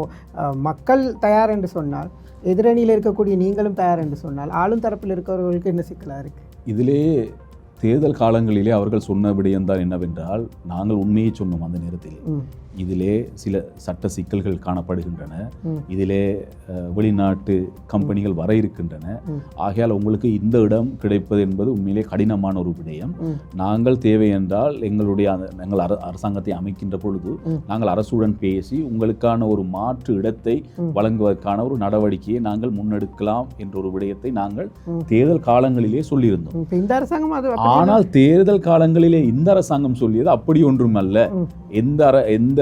மக்கள் தயார் என்று சொன்னால், எதிரணியில் இருக்கக்கூடிய நீங்களும் தயார் என்று சொன்னால், ஆளும் தரப்பில் இருக்கிறவர்களுக்கு என்ன சிக்கலா இருக்கு? இதிலே தேர்தல் காலங்களிலே அவர்கள் சொன்ன விடயம்தான் என்னவென்றால், நாங்கள் உண்மையை சொன்னோம் அந்த நேரத்தில். இதிலே சில சட்ட சிக்கல்கள் காணப்படுகின்றன, இதிலே வெளிநாட்டு கம்பெனிகள் வர இருக்கின்றன. ஆகையால் உங்களுக்கு இந்த இடம் கிடைப்பது என்பது உண்மையிலே கடினமான ஒரு விடயம். நாங்கள் தேவை என்றால் நாங்கள் அரசாங்கத்தை அமைக்கின்ற பொழுது நாங்கள் அரசுடன் பேசி உங்களுக்கான ஒரு மாற்று இடத்தை வழங்குவதற்கான ஒரு நடவடிக்கையை நாங்கள் முன்னெடுக்கலாம் என்ற ஒரு விடயத்தை நாங்கள் தேர்தல் காலங்களிலே சொல்லியிருந்தோம். ஆனால் தேர்தல் காலங்களிலே இந்த அரசாங்கம் சொல்லியது அப்படி ஒன்றும் அல்ல. எந்த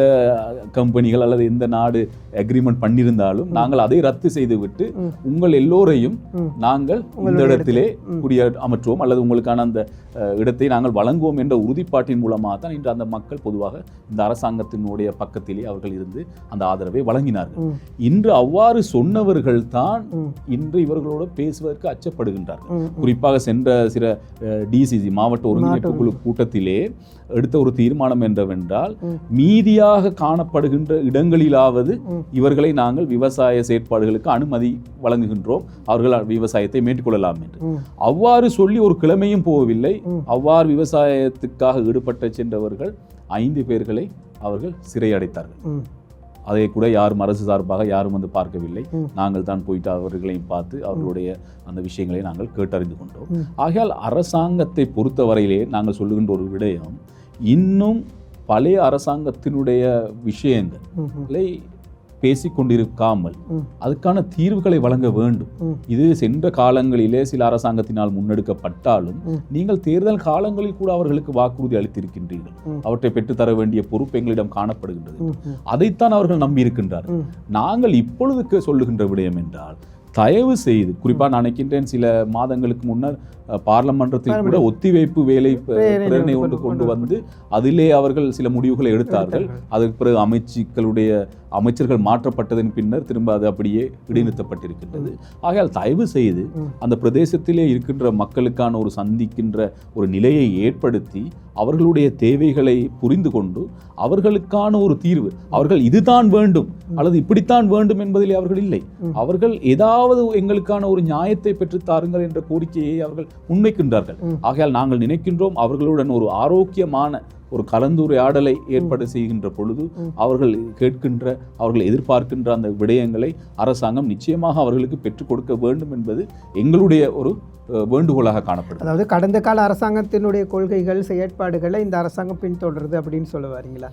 கம்பெனிகள் அல்லது எந்த நாடு அக்ரிமெண்ட் பண்ணியிருந்தாலும் நாங்கள் அதை ரத்து செய்துவிட்டு உங்கள் எல்லோரையும் நாங்கள் இந்த இடத்திலே அமற்றுவோம் அல்லது உங்களுக்கான அந்த இடத்தை நாங்கள் வழங்குவோம் என்ற உறுதிப்பாட்டின் மூலமாக தான் இன்று அந்த மக்கள் பொதுவாக இந்த அரசாங்கத்தினுடைய பக்கத்திலே அவர்கள் இருந்து அந்த ஆதரவை வழங்கினார்கள். இன்று அவ்வாறு சொன்னவர்கள் தான் இன்று இவர்களோடு பேசுவதற்கு அச்சப்படுகின்றார்கள். குறிப்பாக சென்ற சில டிசிசி மாவட்ட ஒருங்கிணைப்பு குழு கூட்டத்திலே எடுத்த ஒரு தீர்மானம் என்னவென்றால், மீதியாக காணப்படுகின்ற இடங்களிலாவது இவர்களை நாங்கள் விவசாய செயற்பாடுகளுக்கு அனுமதி வழங்குகின்றோம், அவர்கள் விவசாயத்தை மேற்கொள்ளலாம் என்று. அவ்வாறு சொல்லி ஒரு கிழமையும் போகவில்லை, அவ்வாறு விவசாயத்துக்காக ஈடுபட்ட சென்றவர்கள் 5 பேர்களை அவர்கள் சிறையடைத்தார்கள். அதை கூட யாரும் அரசு சார்பாக யாரும் வந்து பார்க்கவில்லை. நாங்கள் தான் போயிட்டு அவர்களையும் பார்த்து அவர்களுடைய அந்த விஷயங்களை நாங்கள் கேட்டறிந்து கொண்டோம். ஆகையால் அரசாங்கத்தை பொறுத்தவரையிலே நாங்கள் சொல்லுகின்ற ஒரு விடயம், இன்னும் பழைய அரசாங்கத்தினுடைய விஷயங்களை பேசிக்கொண்டிருக்காமல் அதுக்கான தீர்வுகளை வழங்க வேண்டும். இது சென்ற காலங்களிலே சில அரசாங்கத்தினால் முன்னெடுக்கப்பட்டாலும் நீங்கள் தேர்தல் காலங்களில் கூட அவர்களுக்கு வாக்குறுதி அளித்திருக்கின்றீர்கள். அவற்றை பெற்றுத்தர வேண்டிய பொறுப்பு எங்களிடம் காணப்படுகின்றது. அதைத்தான் அவர்கள் நம்பியிருக்கின்றார்கள். நாங்கள் இப்பொழுதுக்கு சொல்லுகின்ற விடயம் என்றால், தயவு செய்து, குறிப்பாக நான் நினைக்கின்றேன் சில மாதங்களுக்கு முன்னர் பார்லமென்றத்தில் கூட ஒத்திவைப்பு வேலை பிரேரணை கொண்டு வந்து அதிலே அவர்கள் சில முடிவுகளை எடுத்தார்கள். அதற்கு பிறகு அமைச்சர்கள் மாற்றப்பட்டதன் பின்னர் திரும்ப அது அப்படியே இடைநிறுத்தப்பட்டிருக்கின்றது. ஆகையால் தயவு செய்து அந்த பிரதேசத்திலே இருக்கின்ற மக்களுக்கான ஒரு சந்திக்கின்ற ஒரு நிலையை ஏற்படுத்தி அவர்களுடைய தேவைகளை புரிந்து கொண்டு அவர்களுக்கான ஒரு தீர்வு, அவர்கள் இதுதான் வேண்டும் அல்லது இப்படித்தான் வேண்டும் என்பதிலே அவர்கள் இல்லை. அவர்கள் ஏதாவது எங்களுக்கான ஒரு நியாயத்தை பெற்று தாருங்கள் என்ற கோரிக்கையை அவர்கள் முன்வைக்கின்றார்கள். ஆகையால் நாங்கள் நினைக்கின்றோம், அவர்களுடன் ஒரு ஆரோக்கியமான ஒரு கலந்துரையாடலை ஏற்பாடு செய்கின்ற பொழுது அவர்கள் கேட்கின்ற, அவர்கள் எதிர்பார்க்கின்ற அந்த விடயங்களை அரசாங்கம் நிச்சயமாக அவர்களுக்கு பெற்றுக் கொடுக்க வேண்டும் என்பது எங்களுடைய ஒரு வேண்டுகோளாக காணப்படும். அதாவது கடந்த கால அரசாங்கத்தினுடைய கொள்கைகள், செயற்பாடுகளை இந்த அரசாங்கம் பின்தொடருது அப்படின்னு சொல்ல வரீங்களா?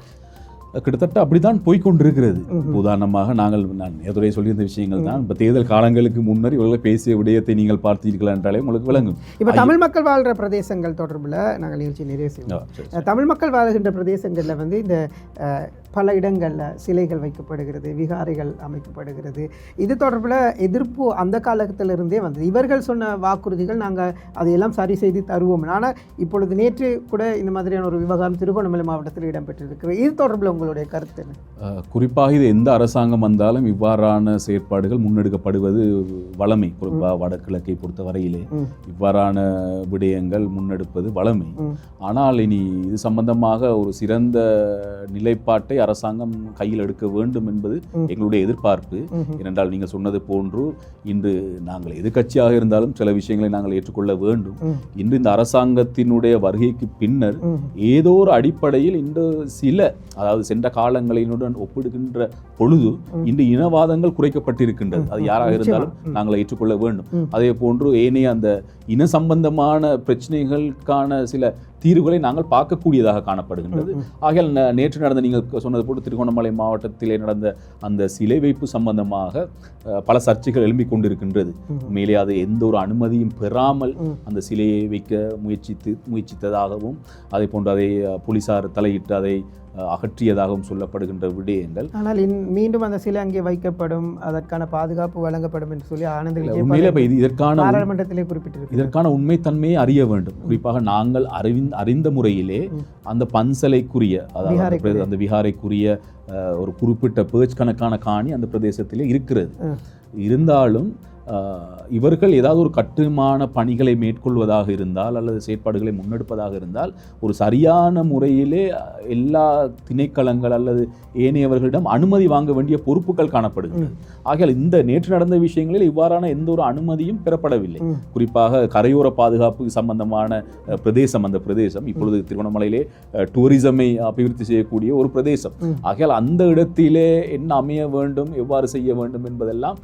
கிட்டத்தட்ட அப்படித்தான் போய்கொண்டிருக்கிறது. உதாரணமாக நான் நேரத்துடைய சொல்லியிருந்த விஷயங்கள் தான் இப்போ தேர்தல் காலங்களுக்கு முன்னர் இவர்கள் பேசிய விடயத்தை நீங்கள் பார்த்தீர்கள் என்றாலே உங்களுக்கு விளங்கும். இப்போ தமிழ் மக்கள் வாழ்கிற பிரதேசங்கள் தொடர்பில் நாங்கள் நிகழ்ச்சி நிறைய செய்வோம். தமிழ் மக்கள் வாழ்கின்ற பிரதேசங்களில் வந்து இந்த பல இடங்களில் சிலைகள் வைக்கப்படுகிறது, விகாரைகள் அமைக்கப்படுகிறது. இது தொடர்பில் எதிர்ப்பு அந்த காலத்திலிருந்தே வந்தது. இவர்கள் சொன்ன வாக்குறுதிகள் நாங்கள் அதையெல்லாம் சரி செய்து தருவோம். ஆனால் இப்பொழுது நேற்று கூட இந்த மாதிரியான ஒரு விவகாரம் திருகோணமலை மாவட்டத்தில் இடம்பெற்றிருக்கிறது. இது தொடர்பில் உங்களுடைய கருத்து என்ன? குறிப்பாக இது எந்த அரசாங்கம் வந்தாலும் இவ்வாறான செயற்பாடுகள் முன்னெடுக்கப்படுவது வளமை. குறிப்பாக வடகிழக்கை பொறுத்த வரையிலே இவ்வாறான விடயங்கள் முன்னெடுப்பது வளமை. ஆனால் இனி இது சம்பந்தமாக ஒரு சிறந்த நிலைப்பாட்டை அரசாங்கம் கையில் எடுக்க வேண்டும் என்பது எங்களுடைய எதிர்பார்ப்பு. ஏனென்றால் நீங்கள் சொன்னது போன்று இன்று நாங்கள் எதிர்க்கட்சியாக இருந்தாலும் சில விஷயங்களை நாங்கள் ஏற்றுக்கொள்ள வேண்டும். இன்று இந்த அரசாங்கத்தினுடைய வருகைக்கு பின்னர் ஏதோ ஒரு அடிப்படையில் இன்று சில, அதாவது சென்ற காலங்களினுடன் ஒப்பிடுகின்ற பொழுது இன்று இனவாதங்கள் குறைக்கப்பட்டிருக்கின்றது. அது யாராக இருந்தாலும் நாங்கள் ஏற்றுக்கொள்ள வேண்டும். அதே போன்று ஏனைய அந்த இன சம்பந்தமான பிரச்சனைகளுக்கான சில தீர்வுகளை நாங்கள் பார்க்கக்கூடியதாக காணப்படுகின்றது. ஆகையால் நேற்று நடந்த, நீங்கள் சொன்னது போட்டு திருகோணமலை மாவட்டத்திலே நடந்த அந்த சிலை வைப்பு சம்பந்தமாக பல சர்ச்சைகள் எழும்பிக் கொண்டிருக்கின்றது. மேலே அது எந்த ஒரு அனுமதியும் பெறாமல் அந்த சிலையை வைக்க முயற்சித்ததாகவும் அதே போன்று அதை போலீசார் தலையிட்டு அதை அகற்றியதாகவும் சொல்லப்படுகின்ற விடயங்கள். ஆனால் மீண்டும் அந்த சிலை அங்கே வைக்கப்படும், அதற்கான பாதுகாப்பு வழங்கப்படும் என்று சொல்லி பாராளுமன்றத்திலே குறிப்பிட்டிருக்கிறது. இதற்கான உண்மைத்தன்மையை அறிய வேண்டும். குறிப்பாக நாங்கள் அறிந்த முறையிலே அந்த பன்சலைக்குரிய, அதாவது அந்த விகாரைக்குரிய ஒரு குறிப்பிட்ட பேர்ச் கணக்கான காணி அந்த பிரதேசத்திலே இருக்கிறது. இருந்தாலும் இவர்கள் ஏதாவது ஒரு கட்டுமான பணிகளை மேற்கொள்வதாக இருந்தால் அல்லது செயற்பாடுகளை முன்னெடுப்பதாக இருந்தால் ஒரு சரியான முறையிலே எல்லா திணைக்களங்கள் அல்லது ஏனையவர்களிடம் அனுமதி வாங்க வேண்டிய பொறுப்புகள் காணப்படுகிறது. ஆகையால் இந்த நேற்று நடந்த விஷயங்களில் இவ்வாறான எந்த ஒரு அனுமதியும் பெறப்படவில்லை. குறிப்பாக கரையோர பாதுகாப்பு சம்பந்தமான பிரதேசம், அந்த பிரதேசம் இப்பொழுது திருவண்ணாமலையிலே டூரிசமை அபிவிருத்தி செய்யக்கூடிய ஒரு பிரதேசம். ஆகையால் அந்த இடத்திலே என்ன அமைய வேண்டும், எவ்வாறு செய்ய வேண்டும் என்பதெல்லாம்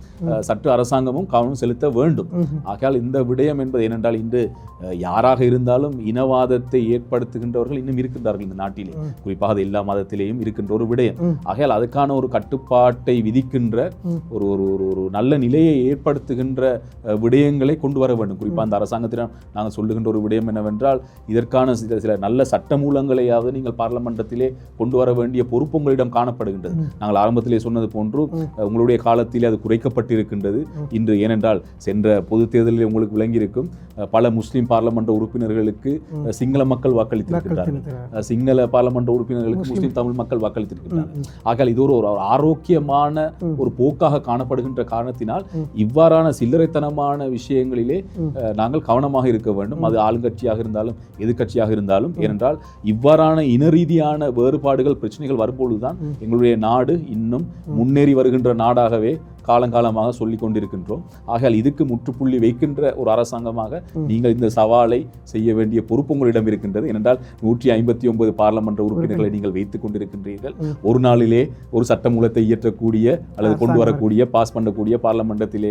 சற்று அரசாங்கமும் கவனம் செலுத்த வேண்டும். ஆகையால் இந்த விடயம் என்பது ஏனென்றால் இன்று யாராக இருந்தாலும் இனவாதத்தை ஏற்படுத்துகின்றவர்கள் இன்னும் இருக்கின்றார்கள் இந்த நாட்டிலே. குறிப்பாக அது எல்லா மதத்திலேயும் இருக்கின்ற ஒரு விடயம். ஆகையால் அதுக்கான ஒரு கட்டுப்பாட்டை விதிக்கின்ற ஒரு ஒரு நல்ல நிலையை ஏற்படுத்துகின்ற விடயங்களை கொண்டு வர வேண்டும். குறிப்பாக அந்த அரசாங்கத்திடம் நாங்கள் சொல்லுகின்ற ஒரு விடயம் என்னவென்றால் இதற்கான சில நல்ல சட்ட மூலங்களையாவது நீங்கள் பார்லமெண்டத்திலே கொண்டு வர வேண்டிய பொறுப்பு உங்களிடம் காணப்படுகின்றது. நாங்கள் ஆரம்பத்திலே சொன்னது போன்று உங்களுடைய காலத்திலே அது குறைக்கப்பட்டிருக்கின்றது. இன்று ஏனென்றால் சென்ற பொது தேர்தலில் உங்களுக்கு விளங்கியிருக்கும் பல முஸ்லிம் பார்லமெண்ட் உறுப்பினர்களுக்கு சிங்கள மக்கள் வாக்களித்திருக்கிறார்கள், சிங்கள பார்லமெண்ட் உறுப்பினர்களுக்கு முஸ்லிம் தமிழ் மக்கள் வாக்களித்திருக்கிறார்கள். ஆகையால் இது ஒரு ஆரோக்கியமான ஒரு போக்காக காணப்படுகின்ற காரணத்தினால் இவ்வாறான சில்லறைத்தனமான விஷயங்களிலே நாங்கள் கவனமாக இருக்க வேண்டும். அது ஆளுங்கட்சியாக இருந்தாலும் எதிர்கட்சியாக இருந்தாலும். ஏனென்றால் இவ்வாறான இன ரீதியான வேறுபாடுகள், பிரச்சனைகள் வரும்பொழுதுதான் எங்களுடைய நாடு இன்னும் முன்னேறி வருகின்ற நாடாகவே காலங்காலமாக சொல்லிக் கொண்டிருக்கின்றோம். ஆகையால் இதுக்கு முற்றுப்புள்ளி வைக்கின்ற ஒரு அரசாங்கமாக நீங்கள் இந்த சவாலை செய்ய வேண்டிய பொறுப்பு உங்களிடம் இருக்கின்றது. ஏனென்றால் 159 பார்லமெண்ட் உறுப்பினர்களை நீங்கள் வைத்துக் கொண்டிருக்கின்றீர்கள். ஒரு நாளிலே ஒரு சட்டமூலத்தை இயற்றக்கூடிய அல்லது கொண்டு வரக்கூடிய, பாஸ் பண்ணக்கூடிய, பார்லமெண்டத்திலே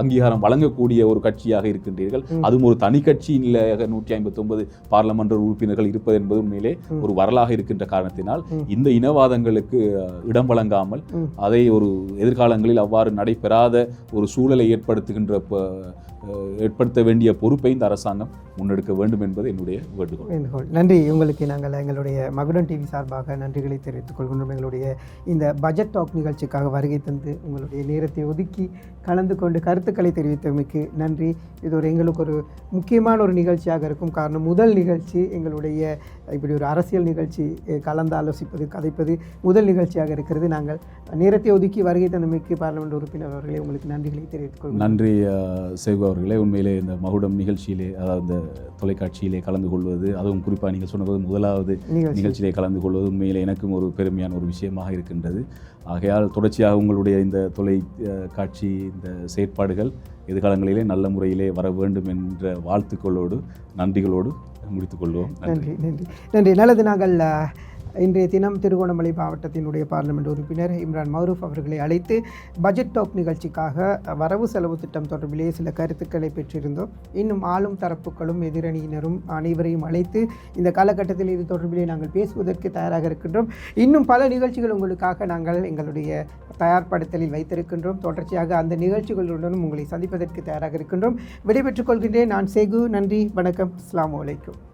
அங்கீகாரம் வழங்கக்கூடிய ஒரு கட்சியாக இருக்கின்றீர்கள். அதுவும் ஒரு தனி கட்சியில் 159 பார்லமெண்ட் உறுப்பினர்கள் இருப்பது என்பது உண்மையிலே ஒரு வரலாக இருக்கின்ற காரணத்தினால் இந்த இனவாதங்களுக்கு இடம் வழங்காமல் அதை ஒரு எதிர்காலங்களில் அவ்வாறு நடைபெறாத ஒரு சூழலை ஏற்படுத்த வேண்டிய பொறுப்பை இந்த அரசாங்கம் முன்னெடுக்க வேண்டும் என்பது என்னுடைய வேண்டுகோள். நன்றி. உங்களுக்கு நாங்கள் எங்களுடைய மகுடம் டிவி சார்பாக நன்றிகளை தெரிவித்துக் கொள்கின்றோம். எங்களுடைய இந்த பட்ஜெட் டாக் நிகழ்ச்சிக்காக வருகை தந்து உங்களுடைய நேரத்தை ஒதுக்கி கலந்து கொண்டு கருத்துக்களை தெரிவித்தமைக்கு நன்றி. இது எங்களுக்கு ஒரு முக்கியமான ஒரு நிகழ்ச்சியாக இருக்கும். காரணம், முதல் நிகழ்ச்சி எங்களுடைய இப்படி ஒரு அரசியல் நிகழ்ச்சி கலந்து ஆலோசிப்பது, கதைப்பது முதல் நிகழ்ச்சியாக இருக்கிறது. நாங்கள் நேரத்தை ஒதுக்கி வருகை தந்தமைக்கு பார்லமெண்ட் உறுப்பினர் அவர்களே உங்களுக்கு நன்றிகளை தெரிவித்துக் கொள்கிறோம். நன்றி சேகு அவர்களே. உண்மையிலே இந்த மகுடம் நிகழ்ச்சியிலே, அதாவது தொலைக்காட்சியிலே கலந்து கொள்வது, அதுவும் குறிப்பாக நீங்கள் சொன்னது முதலாவது நிகழ்ச்சியிலே கலந்து கொள்வது உண்மையிலே எனக்கும் ஒரு பெருமையான ஒரு விஷயமாக இருக்கின்றது. ஆகையால் தொடர்ச்சியாக உங்களுடைய இந்த தொலைக்காட்சி இந்த செயற்பாடுகள் எதிர்காலங்களிலே நல்ல முறையிலே வர வேண்டும் என்ற வாழ்த்துக்களோடு நன்றிகளோடு முடித்துக்கொள்வோம். நன்றி நன்றி நன்றி. நல்லது. நாங்கள் இன்றைய தினம் திருகோணமலை மாவட்டத்தினுடைய பார்லிமெண்ட் உறுப்பினர் இம்ரான் மௌரூஃப் அவர்களை அழைத்து பட்ஜெட் டாக் நிகழ்ச்சிக்காக வரவு செலவு திட்டம் தொடர்பிலே சில கருத்துக்களை பெற்றிருந்தோம். இன்னும் ஆளும் தரப்புகளும் எதிரணியினரும் அனைவரையும் அழைத்து இந்த காலகட்டத்தில் இது தொடர்பிலே நாங்கள் பேசுவதற்கு தயாராக இருக்கின்றோம். இன்னும் பல நிகழ்ச்சிகள் உங்களுக்காக நாங்கள் எங்களுடைய தயார்படுத்தலில் வைத்திருக்கின்றோம். தொடர்ச்சியாக அந்த நிகழ்ச்சிகளுடனும் உங்களை சந்திப்பதற்கு தயாராக இருக்கின்றோம். விடைபெற்றுக் கொள்கின்றேன். நான் சேகு. நன்றி, வணக்கம், அஸ்ஸலாமு அலைக்கும்.